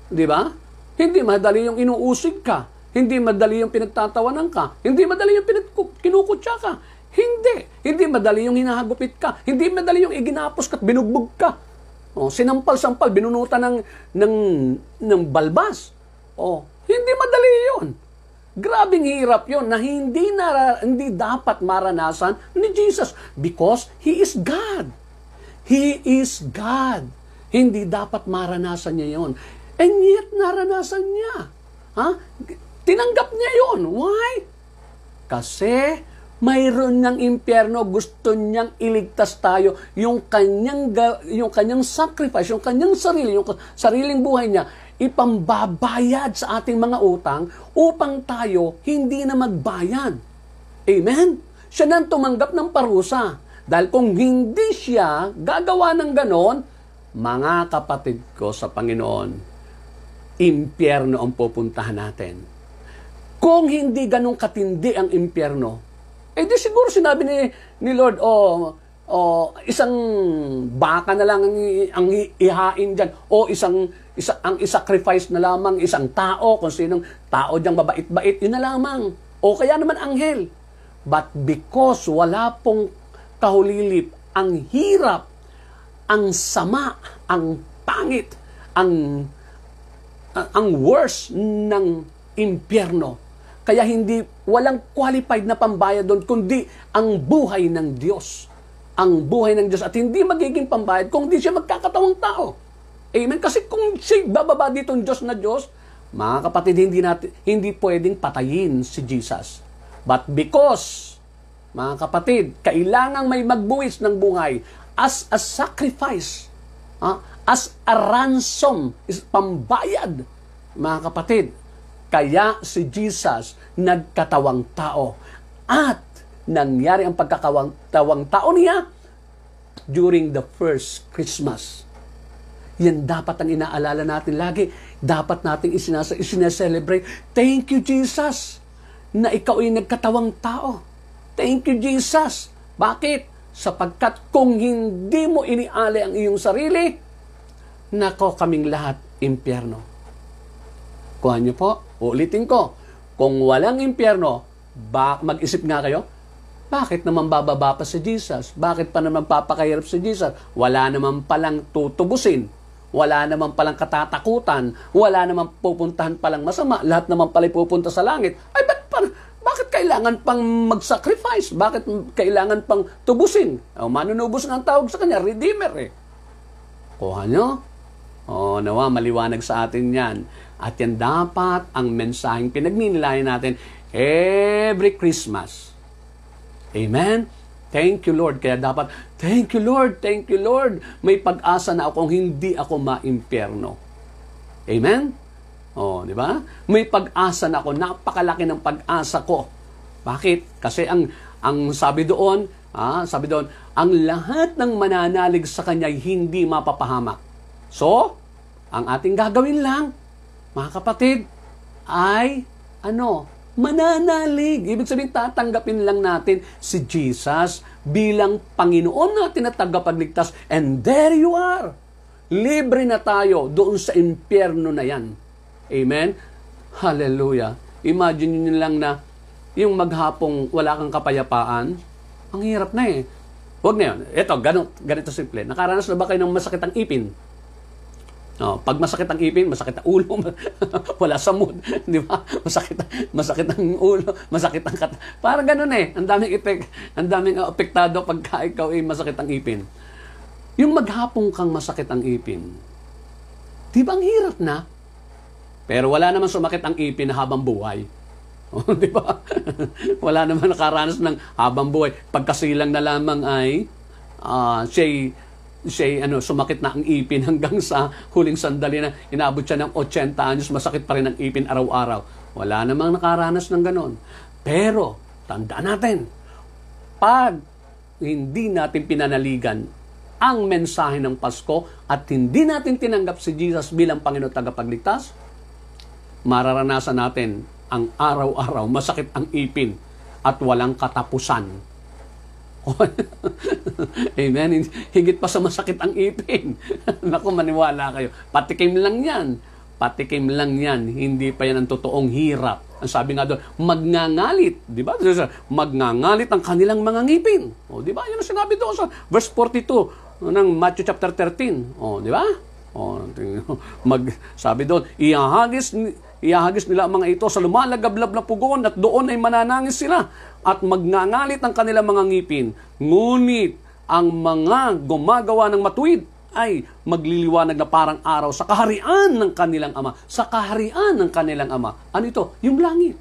Di ba? Hindi madali yung inuusig ka. Hindi madali yung pinagtatawanan ka. Hindi madali yung kinukutya ka. Hindi madali yung hinahagupit ka. Hindi madali yung iginapos ka at binugbog ka. Sinampal-sampal, binunutan ng balbas. Hindi madali yun. Grabing hirap yun na hindi dapat maranasan ni Jesus because He is God. He is God. Hindi dapat maranasan niya yun. And yet, naranasan niya. Tinanggap niya yun. Why? Kasi mayroon ng impyerno, gusto niyang iligtas tayo, yung kanyang sacrifice, yung kanyang sariling buhay niya, ipambabayad sa ating mga utang upang tayo hindi na magbayad. Amen? Siya nang tumanggap ng parusa. Dahil kung hindi siya gagawa ng ganon, mga kapatid ko sa Panginoon, impyerno ang pupuntahan natin. Kung hindi ganun katindi ang impyerno, di siguro sinabi ni Lord, isang baka na lang ang ihain dyan, ang isacrifice na lamang isang tao, kung sinong tao diyang mabait-bait, yun na lamang. O kaya naman anghel. But because wala pong kahulilip, ang hirap, ang sama, ang pangit, ang worst ng impyerno. Kaya walang qualified na pambayad doon, kundi ang buhay ng Diyos. Ang buhay ng Diyos. At hindi magiging pambayad kung hindi siya magkakatawang tao. Amen? Kasi kung siya bababa dito ang Diyos na Diyos, mga kapatid, hindi pwedeng patayin si Jesus. But because, mga kapatid, kailangang may magbuwis ng buhay as a sacrifice, as a ransom, is pambayad, mga kapatid. Kaya si Jesus nagkatawang tao. At nangyari ang pagkakatawang tao niya during the first Christmas. Yan dapat ang inaalala natin lagi. Dapat nating isinaselebrate. Thank you, Jesus, na ikaw ay nagkatawang tao. Thank you, Jesus. Bakit? Sapagkat kung hindi mo iniali ang iyong sarili, nako kaming lahat, impyerno. Kuha niyo po, ulitin ko. Kung walang impyerno, mag-isip nga kayo, bakit naman bababa pa si Jesus? Bakit pa naman papakahirap si Jesus? Wala naman palang tutubusin. Wala naman palang katatakutan. Wala naman pupuntahan palang masama. Lahat naman pala pupunta sa langit. Ay, bakit kailangan pang mag-sacrifice? Bakit kailangan pang tubusin? Manunubos ng tawag sa kanya, Redeemer eh. Kuha nyo? Nawa, maliwanag sa atin yan. At yan dapat ang mensaheng pinagninilayan natin every Christmas. Amen? Thank you, Lord. Kaya dapat, thank you, Lord. Thank you, Lord. May pag-asa na akong hindi ako maimpyerno. Amen? Di ba? May pag-asa na ako. Napakalaki ng pag-asa ko. Bakit? Kasi ang sabi doon, ang lahat ng mananalig sa kanya ay hindi mapapahamak. So, ang ating gagawin lang, mga kapatid, ay mananalig. Ibig sabihin, tatanggapin lang natin si Jesus bilang Panginoon natin at tagapagligtas. And there you are. Libre na tayo doon sa impyerno na yan. Amen? Hallelujah. Imagine nyo lang na yung maghapong wala kang kapayapaan, ang hirap na eh. Huwag na yun. Ito, ganito simple. Nakaranas na ba kayo ng masakit ang ipin? Pag masakit ang ipin, masakit ang ulo, wala sa mood, di ba? Masakit ang ulo, masakit ang parang ganun eh. Ang daming apektado pagka ikaw ay masakit ang ipin. Yung maghapong kang masakit ang ipin, di ba ang hirap na? Pero wala naman sumakit ang ipin habang buhay. Di ba? Wala naman nakaranas ng habang buhay. Pagkasilang na lamang ay sumakit na ang ipin hanggang sa huling sandali na inabot siya ng 80 anyos, masakit pa rin ang ipin araw-araw. Wala namang nakaranas ng ganon. Pero, tandaan natin, pag hindi natin pinanaligan ang mensahe ng Pasko at hindi natin tinanggap si Jesus bilang Panginoon tagapagligtas, mararanasan natin ang araw-araw masakit ang ipin at walang katapusan. Amen. Higit pa sa masakit ang ipin. Naku, maniwala kayo. Patikim lang yan. Patikim lang yan. Hindi pa yan ang totoong hirap. Ang sabi nga doon, magngangalit. Di ba? Magngangalit ang kanilang mga ngipin. Di ba? Yan ang sinabi doon sa verse 42 ng Matthew chapter 13. Di ba? Sabi doon, ihahagis nila ang mga ito sa lumalagablab na pugon at doon ay mananangis sila at magngangalit ang kanilang mga ngipin. Ngunit ang mga gumagawa ng matuwid ay magliliwanag na parang araw sa kaharian ng kanilang Ama. Sa kaharian ng kanilang Ama. Ano ito? Yung langit.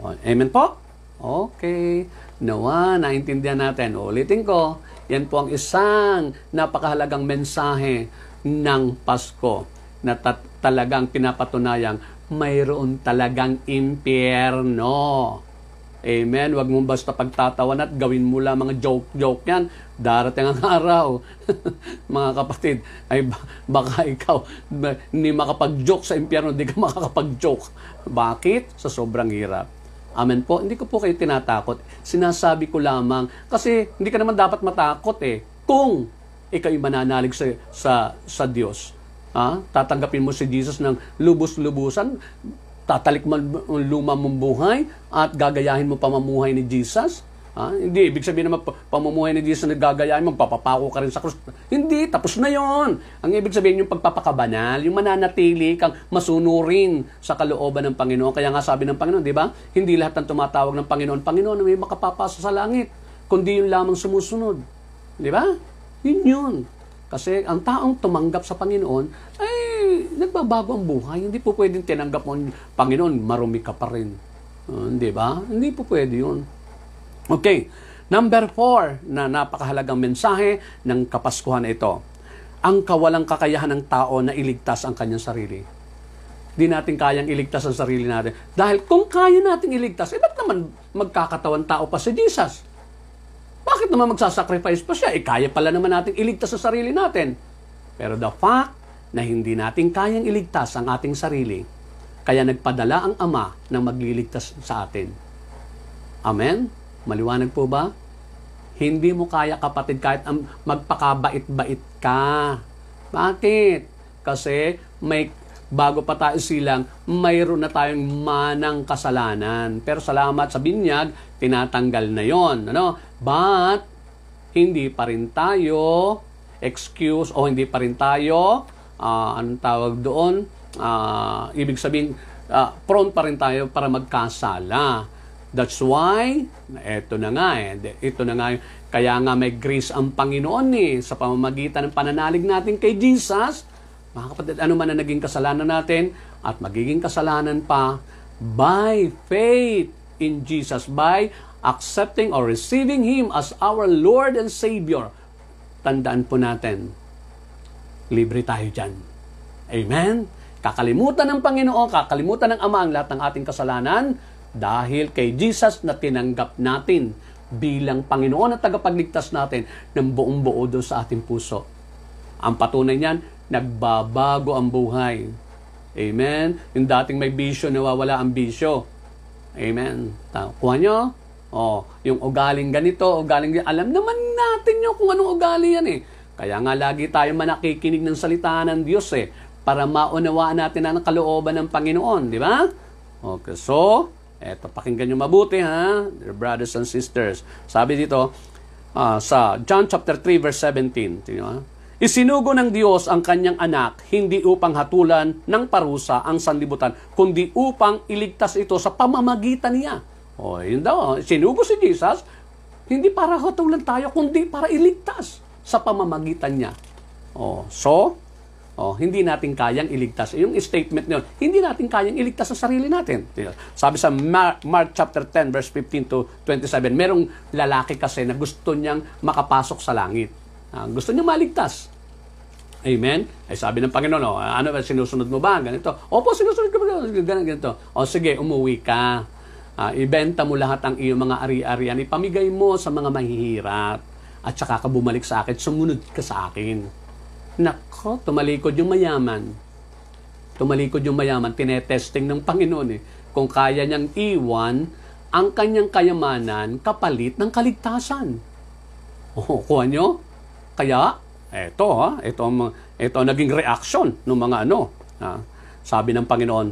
Amen po? Okay. Nawa, naintindihan natin. Ulitin ko. Yan po ang isang napakahalagang mensahe ng Pasko na talagang pinapatunayang mayroon talagang impyerno. Amen. Huwag mong basta pagtatawan at gawin mo lang mga joke-joke yan. Darating ang araw. Mga kapatid, ay baka ikaw hindi makapag-joke sa impyerno, hindi ka makakapag-joke. Bakit? Sa sobrang hirap. Amen po. Hindi ko po kayo tinatakot. Sinasabi ko lamang kasi hindi ka naman dapat matakot eh. Kung ikaw ay mananalig sa Diyos. Tatanggapin mo si Jesus ng lubos-lubusan, tatalik mo ang luma mong buhay at gagayahin mo pamumuhay ni Jesus. Hindi, ibig sabihin naman pamumuhay ni Jesus na gagayahin mo, magpapapako ka rin sa krus. Hindi, tapos na yon. Ang ibig sabihin yung pagpapakabanal, yung mananatili kang masunurin sa kalooban ng Panginoon. Kaya nga sabi ng Panginoon, di ba? Hindi lahat ng tumatawag ng Panginoon, Panginoon, may makapapasa sa langit, kundi yung lamang sumusunod. Di ba? Yun. Kasi ang taong tumanggap sa Panginoon ay nagbabago ang buhay. Hindi po pwedeng tinanggap mo, Panginoon, marumi ka pa rin. Di ba? Hindi po pwede yun. Okay. Number 4 na napakahalagang mensahe ng Kapaskuhan ito. Ang kawalang kakayahan ng tao na iligtas ang kanyang sarili. Di natin kayang iligtas ang sarili natin. Dahil kung kaya nating iligtas, ba't naman magkakatawan tao pa si Jesus? Bakit naman magsasacrifice pa siya? Kaya pala naman natin iligtas sa sarili natin. Pero the fact na hindi natin kayang iligtas ang ating sarili, kaya nagpadala ang Ama ng magliligtas sa atin. Amen? Maliwanag po ba? Hindi mo kaya, kapatid, kahit magpakabait-bait ka. Bakit? Kasi bago pa tayo silang, mayroon na tayong manang kasalanan. Pero salamat sa binyag, tinatanggal na yon. But, hindi pa rin tayo excuse o hindi pa rin tayo, anong tawag doon? Ibig sabihin, prone pa rin tayo para magkasala. That's why, ito na nga kaya nga may grace ang Panginoon sa pamamagitan ng pananalig natin kay Jesus. Mga kapatid, ano man ang naging kasalanan natin at magiging kasalanan pa, by faith in Jesus, by accepting or receiving Him as our Lord and Savior, tandaan po natin, libre tayo dyan. Amen? Kakalimutan ng Panginoon, kakalimutan ng Ama ang lahat ng ating kasalanan dahil kay Jesus na tinanggap natin bilang Panginoon at tagapagligtas natin ng buong buo doon sa ating puso. Ang patunay niyan, nagbabago ang buhay. Amen? Yung dating may bisyo, nawawala ang bisyo. Amen? Kuha nyo? Yung ugaling ganito, ugaling ganito. Alam naman natin yun kung anong ugali yan Kaya nga lagi tayo manakikinig ng salita ng Diyos para maunawaan natin ang kalooban ng Panginoon. Di ba? Okay, so, eto, pakinggan nyo mabuti dear brothers and sisters. Sabi dito, sa John chapter 3 verse 17, isinugo ng Diyos ang kanyang anak, hindi upang hatulan ng parusa ang sanlibutan, kundi upang iligtas ito sa pamamagitan niya. Yun daw. Sinugo si Jesus, hindi para hatulan tayo, kundi para iligtas sa pamamagitan niya. Hindi natin kayang iligtas. Yung statement niyon, hindi natin kayang iligtas sa sarili natin. Sabi sa Mark chapter 10 verse 15 to 27, merong lalaki kasi na gusto niyang makapasok sa langit. Gusto niya maligtas. Amen? Ay sabi ng Panginoon, ano ba, sinusunod mo ba? Ganito. Opo, sinusunod ko ba? Ganito. Sige, umuwi ka. Ibenta mo lahat ang iyong mga ari-arian. Ipamigay mo sa mga mahihirap. At saka ka bumalik sa akin. Sumunod ka sa akin. Nako, tumalikod yung mayaman. Tinetesting ng Panginoon kung kaya niyang iwan ang kanyang kayamanan kapalit ng kaligtasan. Kuha nyo? Kaya, ito ang naging reaction ng mga sabi ng Panginoon,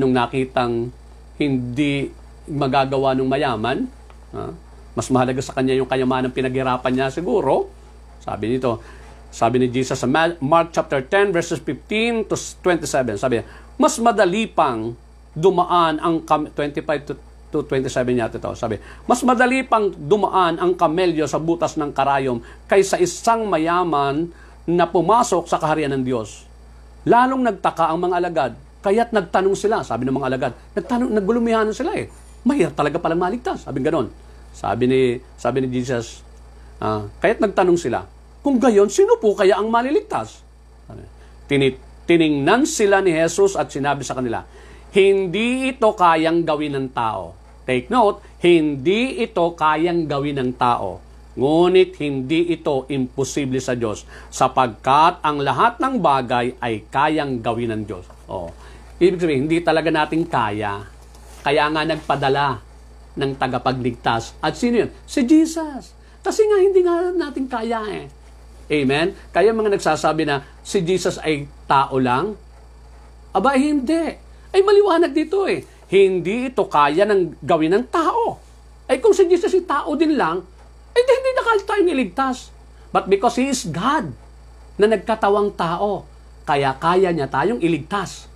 nung nakitang hindi magagawa ng mayaman, mas mahalaga sa kanya yung kayamanan pinaghirapan niya siguro. Sabi ni Jesus sa Mark chapter 10 verses 15 to 27, sabi niya, mas madali pang dumaan ang 25 to 27 yata ito. Sabi, mas madali pang dumaan ang kamelyo sa butas ng karayom kaysa isang mayaman na pumasok sa kaharian ng Diyos. Lalong nagtaka ang mga alagad, kaya't nagtanong sila, sabi ng mga alagad, naggulumihanan sila mahirap talaga palang maligtas. Sabi ganon. Sabi ni Jesus, kaya't nagtanong sila, kung gayon, sino po kaya ang maliligtas? Tiningnan sila ni Jesus at sinabi sa kanila, hindi ito kayang gawin ng tao. Take note, hindi ito kayang gawin ng tao. Ngunit hindi ito imposible sa Diyos, sapagkat ang lahat ng bagay ay kayang gawin ng Diyos. Ibig sabihin, hindi talaga natin kaya. Kaya nga nagpadala ng tagapagligtas. At sino yun? Si Jesus. Kasi nga hindi nga natin kaya Amen? Kaya mga nagsasabi na si Jesus ay tao lang. Aba, hindi. Ay maliwanag dito Hindi ito kaya ng gawin ng tao. Ay kung si Jesus ay tao din lang, hindi na kaya tayong iligtas. But because He is God, na nagkatawang tao, kaya niya tayong iligtas.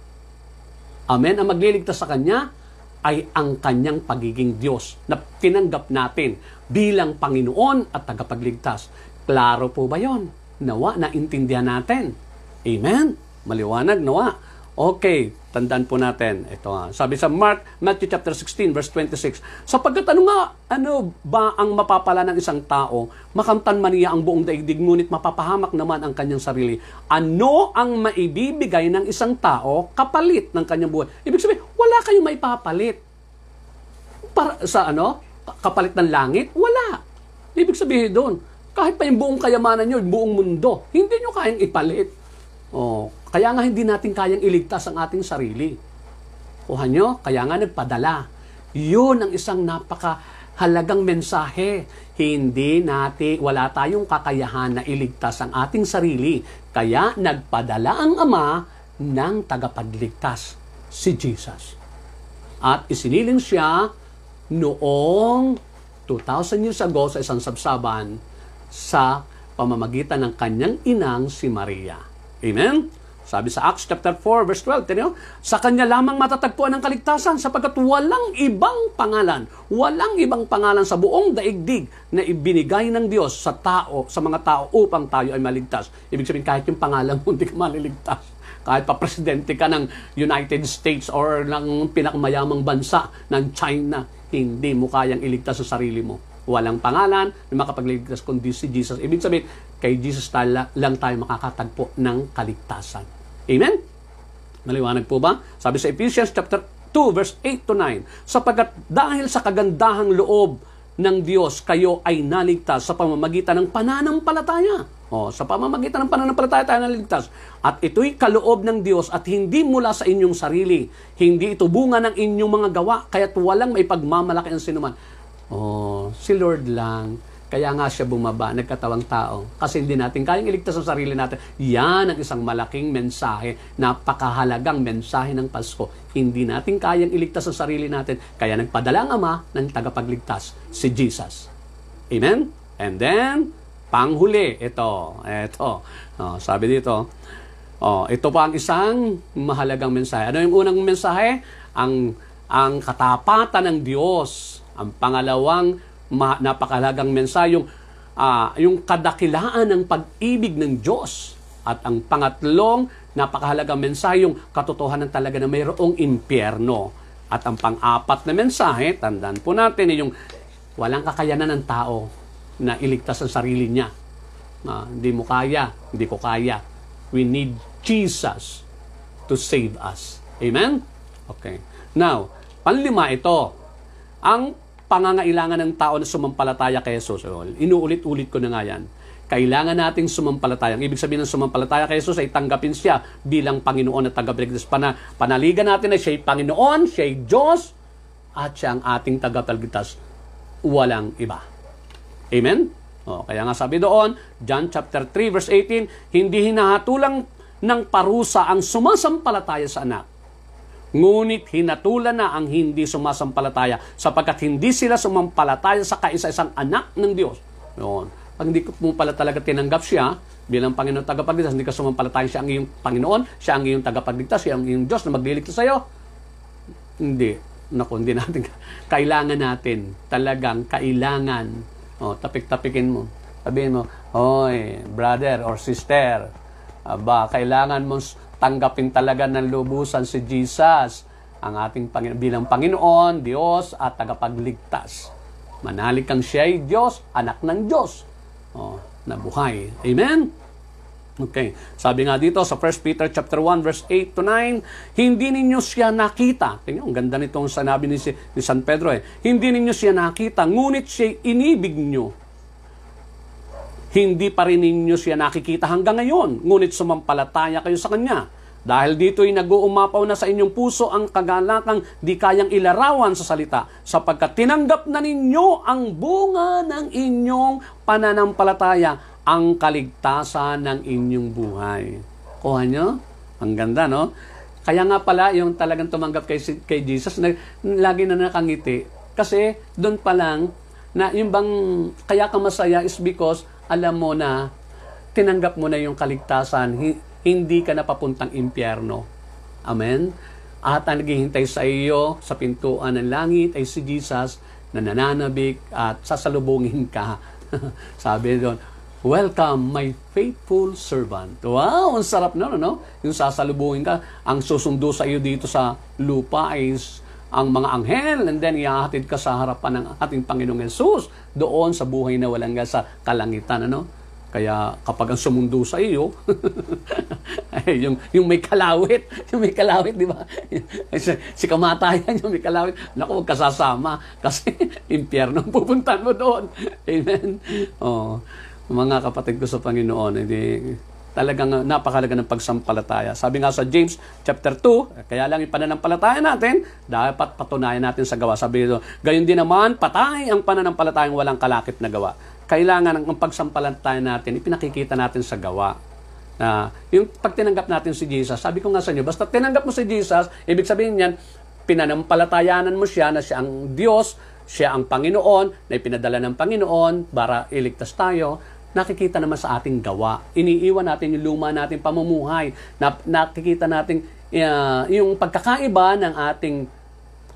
Amen? Ang magliligtas sa Kanya ay ang Kanyang pagiging Diyos na tinanggap natin bilang Panginoon at tagapagligtas. Klaro po ba yon? Nawa, naintindihan natin. Amen? Maliwanag, nawa. Okay, tandaan po natin. Ito sabi sa Matthew chapter 16, verse 26. Sapagkat ano ba ang mapapala ng isang tao? Makamtan man niya ang buong daigdig, ngunit mapapahamak naman ang kanyang sarili. Ano ang maibibigay ng isang tao kapalit ng kanyang buhay? Ibig sabihin, wala kayong maipapalit. Para sa kapalit ng langit? Wala. Ibig sabihin doon, kahit pa yung buong kayamanan nyo, yung buong mundo, hindi nyo kayang ipalit. Kaya nga hindi natin kayang iligtas ang ating sarili. Kuha nyo? Kaya nga nagpadala. Yun ang isang napakahalagang mensahe. Wala tayong kakayahan na iligtas ang ating sarili. Kaya nagpadala ang Ama ng tagapagligtas, si Jesus. At isiniling siya noong 2,000 years ago sa isang sabsaban sa pamamagitan ng kanyang inang si Maria. Amen? Sabi sa Acts chapter 4 verse 12, sa kanya lamang matatagpuan ang kaligtasan sapagkat walang ibang pangalan sa buong daigdig na ibinigay ng Diyos sa mga tao upang tayo ay maligtas. Ibig sabihin, kahit yung pangalan mo, hindi ka maliligtas. Kahit pa presidente ka ng United States or ng pinakamayamang bansa ng China, hindi mo kayang iligtas sa sarili mo. Walang pangalan na makapagligtas kundi si Jesus. Ibig sabihin, kay Jesus lang tayo makakatagpo ng kaligtasan. Amen? Maliwanag po ba? Sabi sa Ephesians chapter 2 verse 8 to 9, sapagkat dahil sa kagandahang loob ng Diyos, kayo ay naligtas sa pamamagitan ng pananampalataya. Sa pamamagitan ng pananampalataya tayo naligtas. At ito'y kaloob ng Diyos at hindi mula sa inyong sarili. Hindi ito bunga ng inyong mga gawa, kaya't walang maipagmamalaki ang sinuman. Si Lord lang. Kaya nga siya bumaba, nagkatawang tao. Kasi hindi natin kayang iligtas ang sarili natin. Yan ang isang malaking mensahe, napakahalagang mensahe ng Pasko. Hindi natin kayang iligtas ang sarili natin. Kaya nagpadala ang Ama ng tagapagligtas, si Jesus. Amen? And then, panghuli, ito. Sabi dito, ito pa ang isang mahalagang mensahe. Ano yung unang mensahe? Ang katapatan ng Diyos. Ang pangalawang napakahalagang mensahe, yung kadakilaan ng pag-ibig ng Diyos. At ang pangatlong napakahalagang mensahe, yung katotohanan talaga na mayroong impyerno. At ang pang-apat na mensahe, tandaan po natin, yung walang kakayanan ng tao na iligtas ang sarili niya. Hindi mo kaya, hindi ko kaya. We need Jesus to save us. Amen? Okay. Now, panlima ito, ang pangangailangan ng tao na sumampalataya kay Jesus. Inuulit-ulit ko na nga yan. Kailangan nating sumampalataya. Ang ibig sabihin ng sumampalataya kay Jesus ay tanggapin siya bilang Panginoon at tagapagligtas. Panaligan natin na siya'y Panginoon, siya'y Diyos, at siya ang ating tagapagligtas. Walang iba. Amen? Kaya nga sabi doon, John chapter 3 verse 18, hindi hinahatulang ng parusa ang sumasampalataya sa anak. Ngunit hinatulan na ang hindi sumasampalataya sapagkat hindi sila sumampalataya sa kaisa-isang anak ng Diyos. Pag hindi mo pala talaga tinanggap siya bilang Panginoon tagapagligtas, hindi ka sumampalataya siya ang iyong Panginoon, siya ang iyong tagapagligtas, siya ang iyong Diyos na magliligtas sa iyo. Hindi natin. Kailangan natin, talagang kailangan. Tapik-tapikin mo. Sabihin mo, brother or sister, kailangan mo tanggapin talaga ng lubusan si Jesus, ang ating bilang Panginoon, Diyos at tagapagligtas. Manalig kang siya ay Diyos, anak ng Diyos, na buhay. Amen? Okay. Sabi nga dito sa 1 Peter chapter 1 verse 8 to 9, hindi ninyo siya nakita. Tingnan, ang ganda nitong sanabi ni San Pedro. Hindi ninyo siya nakita, ngunit siya inibig nyo. Hindi pa rin ninyo siya nakikita hanggang ngayon, ngunit sumampalataya kayo sa Kanya. Dahil dito'y nag-uumapaw na sa inyong puso ang kagalakang di kayang ilarawan sa salita, sapagkat tinanggap na ninyo ang bunga ng inyong pananampalataya, ang kaligtasan ng inyong buhay. Kuha nyo? Ang ganda, no? Kaya nga pala, yung talagang tumanggap kay Jesus, lagi na nakangiti. Kasi doon pa lang, na yung bang kaya ka masaya is because alam mo na tinanggap mo na yung kaligtasan, hindi ka na papuntang impyerno. Amen? At ang naghihintay sa iyo sa pintuan ng langit ay si Jesus na nananabik at sasalubungin ka. Sabi doon, welcome my faithful servant. Wow, ang sarap na, no? Yung sasalubungin ka, ang susundo sa iyo dito sa lupa ay ang mga anghel, and then ihahatid ka sa harapan ng ating Panginoong Yesus doon sa buhay na walang hanggan sa kalangitan, ano? Kaya kapag ang sumundo sa iyo, yung may kalawit, di ba? Si kamatayan, yung may kalawit, naku, huwag kasasama kasi impyerno ang pupuntahan mo doon. Amen? Oh, mga kapatid ko sa Panginoon, hindi talagang napakalaga ng pagsampalataya. Sabi nga sa James chapter 2, kaya lang yung pananampalataya natin, dapat patunayan natin sa gawa. Sabi dito, gayon din naman, patay ang pananampalatayang walang kalakip na gawa. Kailangan ang pagsampalataya natin, ipinakikita natin sa gawa. Yung pag tinanggap natin si Jesus, sabi ko nga sa inyo, basta tinanggap mo si Jesus, ibig sabihin niyan, pinanampalatayanan mo siya na siya ang Diyos, siya ang Panginoon, na ipinadala ng Panginoon para iligtas tayo. Nakikita naman sa ating gawa. Iniiwan natin yung luma nating pamumuhay. Nakikita natin yung pagkakaiba ng ating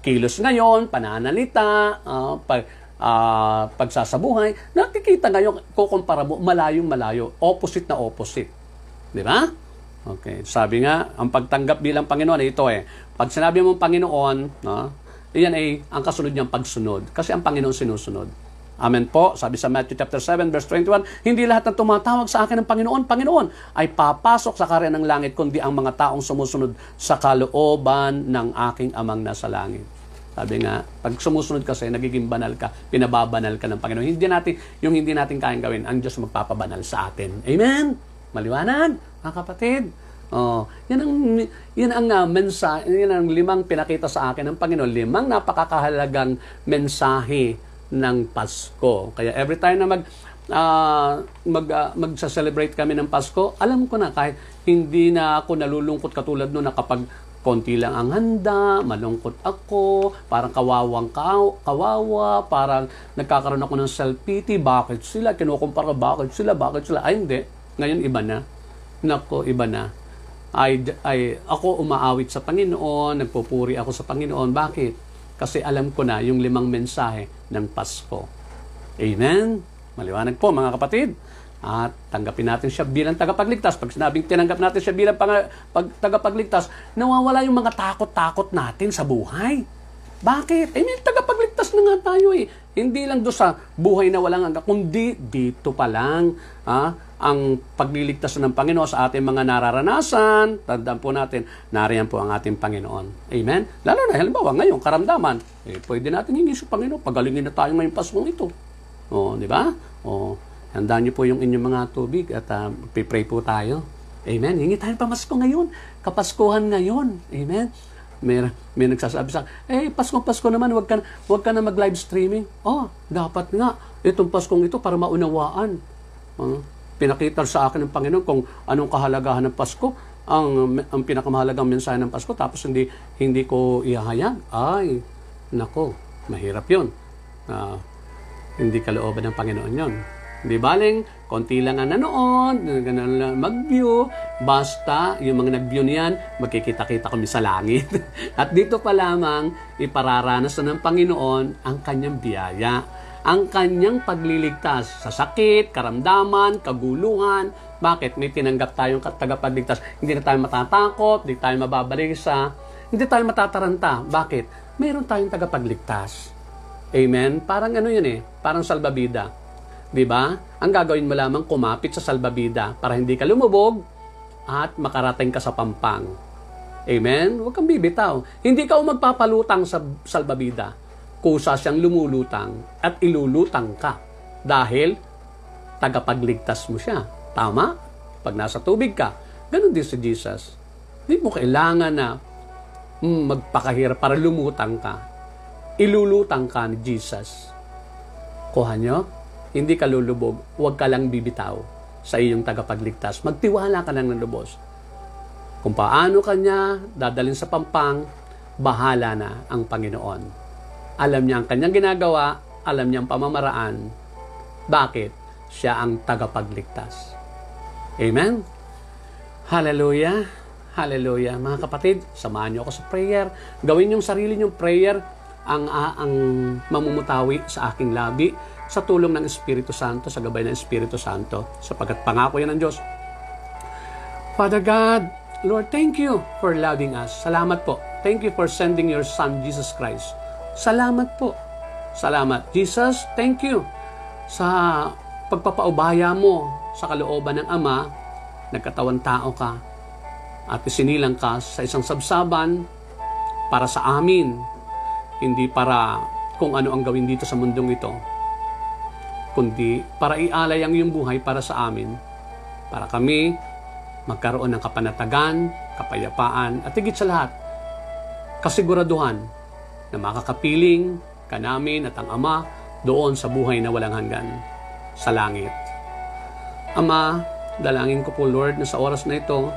kilos ngayon, pananalita, pagsasabuhay. Nakikita ngayon, kukumpara mo, malayong malayo. Opposite na opposite. Di ba? Okay. Sabi nga, ang pagtanggap bilang Panginoon, ito pag sinabi mong Panginoon, iyan ay ang kasunod niyang pagsunod. Kasi ang Panginoon sinusunod. Amen po. Sabi sa Matthew chapter 7 verse 21, hindi lahat ng tumatawag sa akin ng Panginoon, Panginoon, ay papasok sa karya ng langit, kundi ang mga taong sumusunod sa kalooban ng aking amang nasa langit. Sabi nga, pag sumusunod kasi, nagiging banal ka, pinababanal ka ng Panginoon. Hindi natin kayang gawin, ang Diyos magpapabanal sa atin. Amen? Maliwanag, mga kapatid. Yan ang mensahe, yan ang 5 pinakita sa akin ng Panginoon, 5 napakakahalagang mensahe ng Pasko. Kaya every time na magsa-celebrate kami ng Pasko, alam ko na kahit hindi na ako nalulungkot katulad noon na kapag konti lang ang handa, malungkot ako, parang kawawa, parang nagkakaroon ako ng self-pity, bakit sila, kinukumpara, bakit sila, ay hindi. Ngayon iba na. Nako, iba na. Ako umaawit sa Panginoon, nagpupuri ako sa Panginoon. Bakit? Kasi alam ko na yung 5 mensahe ng Pasko. Amen? Maliwanag po mga kapatid. At tanggapin natin siya bilang tagapagligtas. Pag sinabing tinanggap natin siya bilang tagapagligtas, nawawala yung mga takot-takot natin sa buhay. Bakit? May tagapagligtas na nga tayo Hindi lang doon sa buhay na walang hanggan, kundi dito pa lang ang pagliligtas ng Panginoon sa ating mga nararanasan. Tandaan po natin, nariyan po ang ating Panginoon. Amen? Lalo na, halimbawa, ngayon, karamdaman. Pwede natin hingi sa Panginoon. Pagalingin na tayo ngayong Paskong ito. Di ba? Handaan niyo po yung inyong mga tubig at pipray po tayo. Amen? Hingi tayo pamasko ngayon. Kapaskuhan ngayon. Amen? May nagsasabi sa Pasko naman, wag ka na mag-live streaming. Dapat nga. Itong Paskong ito para maunawaan. Pinakita sa akin ng Panginoon kung anong kahalagahan ng Pasko, ang pinakamahalagang mensahe ng Pasko, tapos hindi ko ihahayag. Ay, nako, mahirap yun. Hindi kalooban ng Panginoon yun. Di baling, konti lang ang nanood, mag-view, basta yung mga nag-view niyan, magkikita-kita kami sa langit. At dito pa lamang, ipararanas na ng Panginoon ang kanyang biyaya, ang kanyang pagliligtas sa sakit, karamdaman, kaguluhan. Bakit? May tinanggap tayong tagapagligtas. Hindi na tayo matatakot, hindi tayo mababalisa, hindi tayo matataranta. Bakit? Mayroon tayong tagapagligtas. Amen? Parang yun parang salbabida. Diba? Ang gagawin mo lamang, kumapit sa salbabida para hindi ka lumubog at makarating ka sa pampang. Amen? Huwag kang bibitaw. Hindi ka magpapalutang sa salbabida. Kusa siyang lumulutang at ilulutang ka dahil tagapagligtas mo siya. Tama? Pag nasa tubig ka, ganun din si Jesus. Hindi mo kailangan na magpakahirap para lumutang ka. Ilulutang ka ni Jesus. Kuha nyo? Hindi ka lulubog, huwag ka lang bibitaw sa iyong tagapagligtas. Magtiwala ka lang ng lubos. Kung paano kanya dadalhin sa pampang, bahala na ang Panginoon. Alam niya ang kanyang ginagawa, alam niya ang pamamaraan. Bakit? Siya ang tagapagligtas. Amen? Hallelujah! Hallelujah! Mga kapatid, samahan niyo ako sa prayer. Gawin yung sarili niyong prayer ang mamumutawi sa aking labi. sa tulong ng Espiritu Santo, sa gabay ng Espiritu Santo, sapagkat pangako yan ng Diyos. Father God, Lord, thank you for loving us. Salamat po. Thank you for sending your Son, Jesus Christ. Salamat po. Salamat. Jesus, thank you sa pagpapaubaya mo sa kalooban ng Ama. Nagkatawan tao ka at isinilang ka sa isang sabsaban para sa amin, hindi para kung ano ang gawin dito sa mundong ito, kundi para ialay ang iyong buhay para sa amin, para kami magkaroon ng kapanatagan, kapayapaan, at higit sa lahat, kasiguraduhan na makakapiling ka namin at ang Ama doon sa buhay na walang hanggan sa langit. Ama, dalangin ko po, Lord, na sa oras na ito,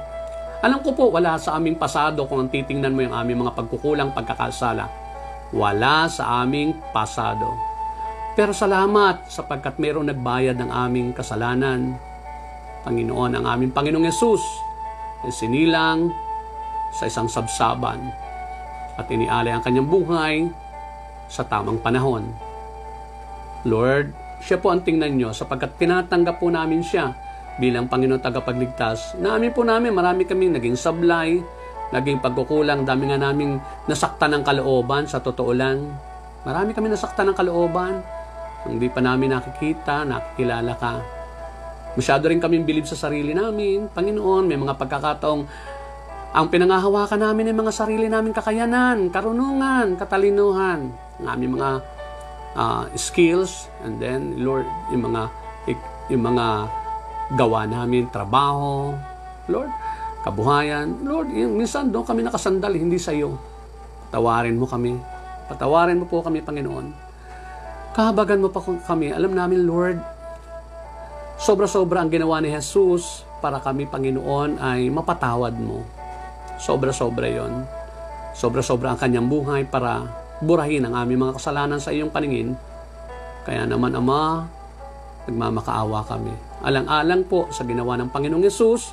alam ko po, wala sa aming pasado kung ang titingnan mo yung aming mga pagkukulang, pagkakasala. Wala sa aming pasado. Pero salamat sapagkat mayroong nagbayad ng aming kasalanan. Panginoon, ang aming Panginoong Yesus ay sinilang sa isang sabsaban at inialay ang kanyang buhay sa tamang panahon. Lord, siya po ang tingnan nyo sapagkat tinatanggap po namin siya bilang Panginoon tagapagligtas. Namin po marami kaming naging sablay, naging pagkukulang, dami nga naming nasaktan ng kalooban, sa totoo lang. Marami kami nasaktan ng kalooban, hindi pa namin nakikilala ka. Masyado rin kaming bilib sa sarili namin. Panginoon, may mga pagkakataong ang pinangahawakan namin ay mga sarili namin kakayanan, karunungan, katalinuhan, ang aming mga skills, and then, Lord, yung mga gawa namin, trabaho, Lord, kabuhayan, Lord, minsan doon kami nakasandal, hindi sa iyo. Patawarin mo kami. Patawarin mo po kami, Panginoon. Kahabagan mo pa kami. Alam namin, Lord, sobra-sobra ang ginawa ni Jesus para kami, Panginoon, ay mapatawad mo. Sobra-sobra yon. Sobra-sobra ang kanyang buhay para burahin ang aming mga kasalanan sa iyong paningin. Kaya naman, Ama, nagmamakaawa kami. Alang-alang po sa ginawa ng Panginoong Yesus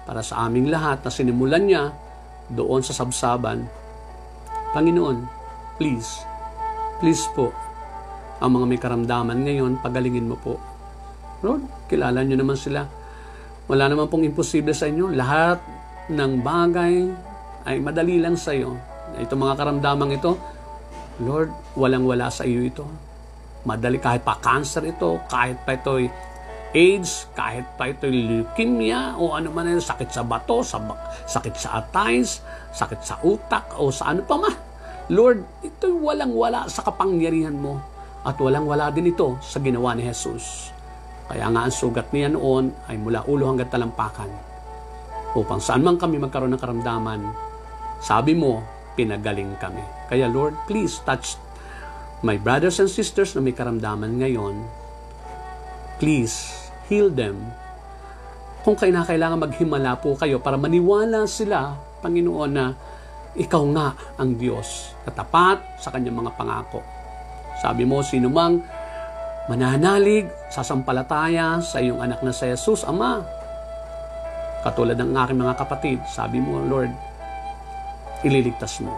para sa aming lahat na sinimulan niya doon sa sabsaban. Panginoon, please po, ang mga may karamdaman ngayon, pagalingin mo po. Lord, kilala niyo naman sila. Wala naman pong imposible sa inyo. Lahat ng bagay ay madali lang sa iyo. Itong mga karamdamang ito, Lord, walang-wala sa iyo ito. Madali, kahit pa cancer ito, kahit pa ito'y AIDS, kahit pa ito'y leukemia, o ano man yun, sakit sa bato, sakit sa arthritis, sakit sa utak, o sa ano pa man. Lord, ito'y walang-wala sa kapangyarihan mo, at walang-wala din ito sa ginawa ni Jesus. Kaya nga ang sugat niya noon ay mula ulo hanggang talampakan, upang saan man kami magkaroon ng karamdaman, sabi mo, pinagaling kami. Kaya Lord, please touch my brothers and sisters na may karamdaman ngayon. Please heal them. Kung kailangan maghimala po kayo para maniwala sila, Panginoon, na ikaw nga ang Diyos na tapat sa kanyang mga pangako. Sabi mo, sino mang mananalig, sasampalataya sa iyong anak na si Jesus, Ama, katulad ng aking mga kapatid, sabi mo, Lord, ililigtas mo.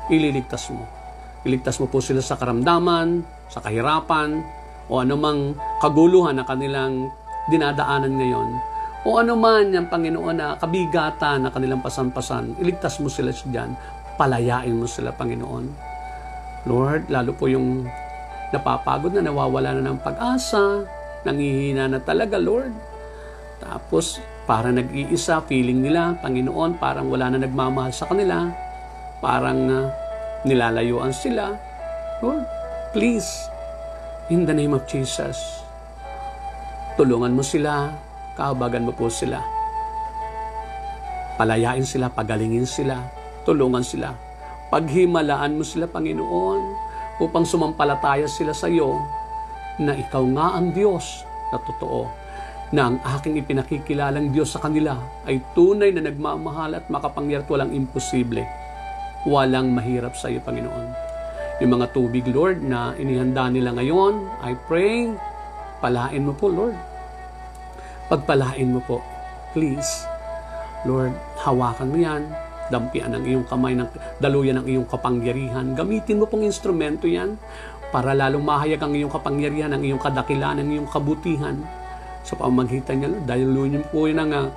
Ililigtas mo. Iligtas mo po sila sa karamdaman, sa kahirapan, o anumang kaguluhan na kanilang dinadaanan ngayon, o anuman yung Panginoon na kabigatan na kanilang pasampasan, iligtas mo sila diyan, palayain mo sila, Panginoon. Lord, lalo po yung napapagod na, nawawala na ng pag-asa, nangihina na talaga, Lord. Tapos, parang nag-iisa, feeling nila, Panginoon, parang wala na nagmamahal sa kanila, parang nilalayuan sila. Lord, please, in the name of Jesus, tulungan mo sila, kahabagan mo po sila. Palayain sila, pagalingin sila, tulungan sila. Paghimalaan mo sila, Panginoon, upang sumampalataya sila sa iyo na ikaw nga ang Diyos na totoo, na ang aking ipinakikilalang Diyos sa kanila ay tunay na nagmamahal at makapangyarihan, walang imposible, walang mahirap sa iyo, Panginoon. Yung mga tubig, Lord, na inihanda nila ngayon, I pray, palain mo po, Lord. Pagpalain mo po, please. Lord, hawakan mo yan, dampian ng iyong kamay, daluyan ng iyong kapangyarihan. Gamitin mo pong instrumento yan para lalong mahayag ang iyong kapangyarihan, ang iyong kadakilan, ang iyong kabutihan sa pamamagitan niya, Lord. Dahil yun po yun ang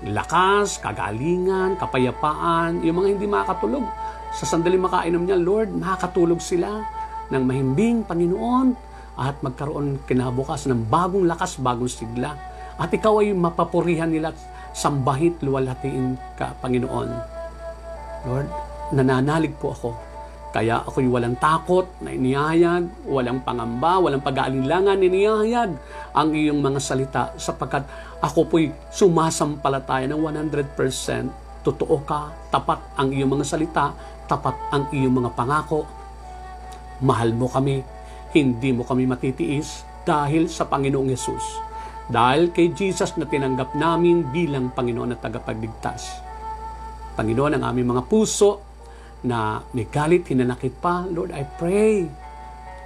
lakas, kagalingan, kapayapaan, yung mga hindi makakatulog. Sa sandali makainom niya, Lord, makakatulog sila ng mahimbing, Panginoon, at magkaroon kinabukas ng bagong lakas, bagong sigla. At ikaw ay mapapurihan nila, sambahit, luwalhatiin ka, Panginoon. Lord, nananalig po ako. Kaya ako'y walang takot na inihayag, walang pangamba, walang pag-aalinlangan, inihayag ang iyong mga salita sapagkat ako po'y sumasampalataya ng 100%. Totoo ka, tapat ang iyong mga salita, tapat ang iyong mga pangako. Mahal mo kami, hindi mo kami matitiis dahil sa Panginoong Yesus. Dahil kay Jesus na tinanggap namin bilang Panginoon at tagapagligtas. Panginoon, ang aming mga puso na may galit, hinanakit pa, Lord, I pray.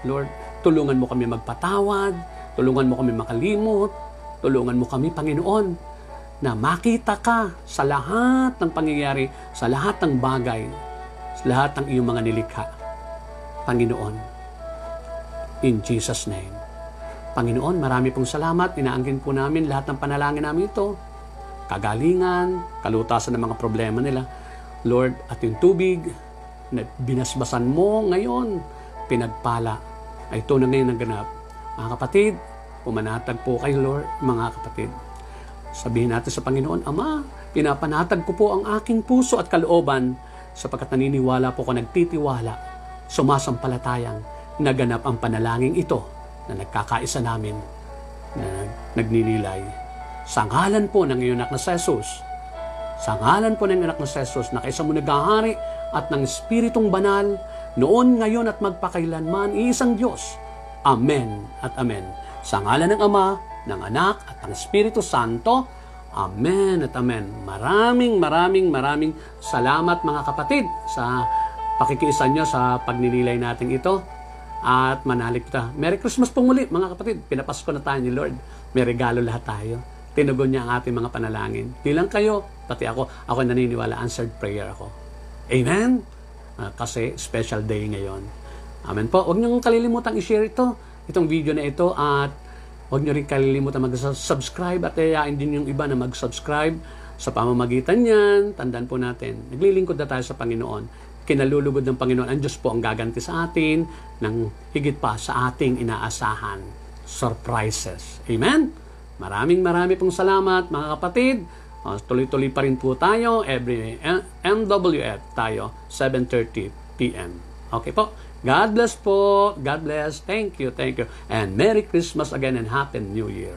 Lord, tulungan mo kami magpatawad, tulungan mo kami makalimot, tulungan mo kami, Panginoon, na makita ka sa lahat ng pangyayari, sa lahat ng bagay, sa lahat ng iyong mga nilikha. Panginoon, in Jesus' name. Panginoon, marami pong salamat. Inaangkin po namin lahat ng panalangin namin ito. Kagalingan, kalutasan ng mga problema nila. Lord, at yung tubig na binasbasan mo ngayon, pinagpala, ay ito na ngayon ang ganap. Mga kapatid, pumanatag po kayo, Lord, mga kapatid. Sabihin natin sa Panginoon, Ama, pinapanatag ko po ang aking puso at kalooban sapagkat naniniwala po ko, nagtitiwala, sumasampalatayang naganap ang panalangin ito na nagkakaisa namin, na nagninilay. Sa ngalan po ng iyong anak na si Jesus, sa ngalan po ng anak na si Jesus, na kaysa mo naghahari at ng Espiritong Banal, noon, ngayon at magpakailanman, iisang Diyos. Amen at amen. Sa ngalan ng Ama, ng Anak at ng Espiritu Santo, amen at amen. Maraming salamat mga kapatid sa pakikiisa nyo sa pagninilay natin ito. At manalig kita. Merry Christmas po muli mga kapatid. Pinapasko na tayo ni Lord. May regalo lahat tayo. Tinugon niya ang ating mga panalangin. Di lang kayo, pati ako naniniwala, answered prayer ako. Amen? Kasi special day ngayon. Amen po. Huwag niyong kalilimutan i-share itong video na ito, at huwag niyo rin kalilimutan mag-subscribe at ayain din yung iba na mag-subscribe. Sa pamamagitan niyan, tandaan po natin, naglilingkod na tayo sa Panginoon. Kinalulugod ng Panginoon, ang Diyos po ang gaganti sa atin ng higit pa sa ating inaasahan. Surprises. Amen? Maraming pong salamat mga kapatid. Tuloy-tuloy pa rin po tayo. Every MWF tayo, 7:30 p.m. Okay po. God bless po. God bless. Thank you. And Merry Christmas again and Happy New Year.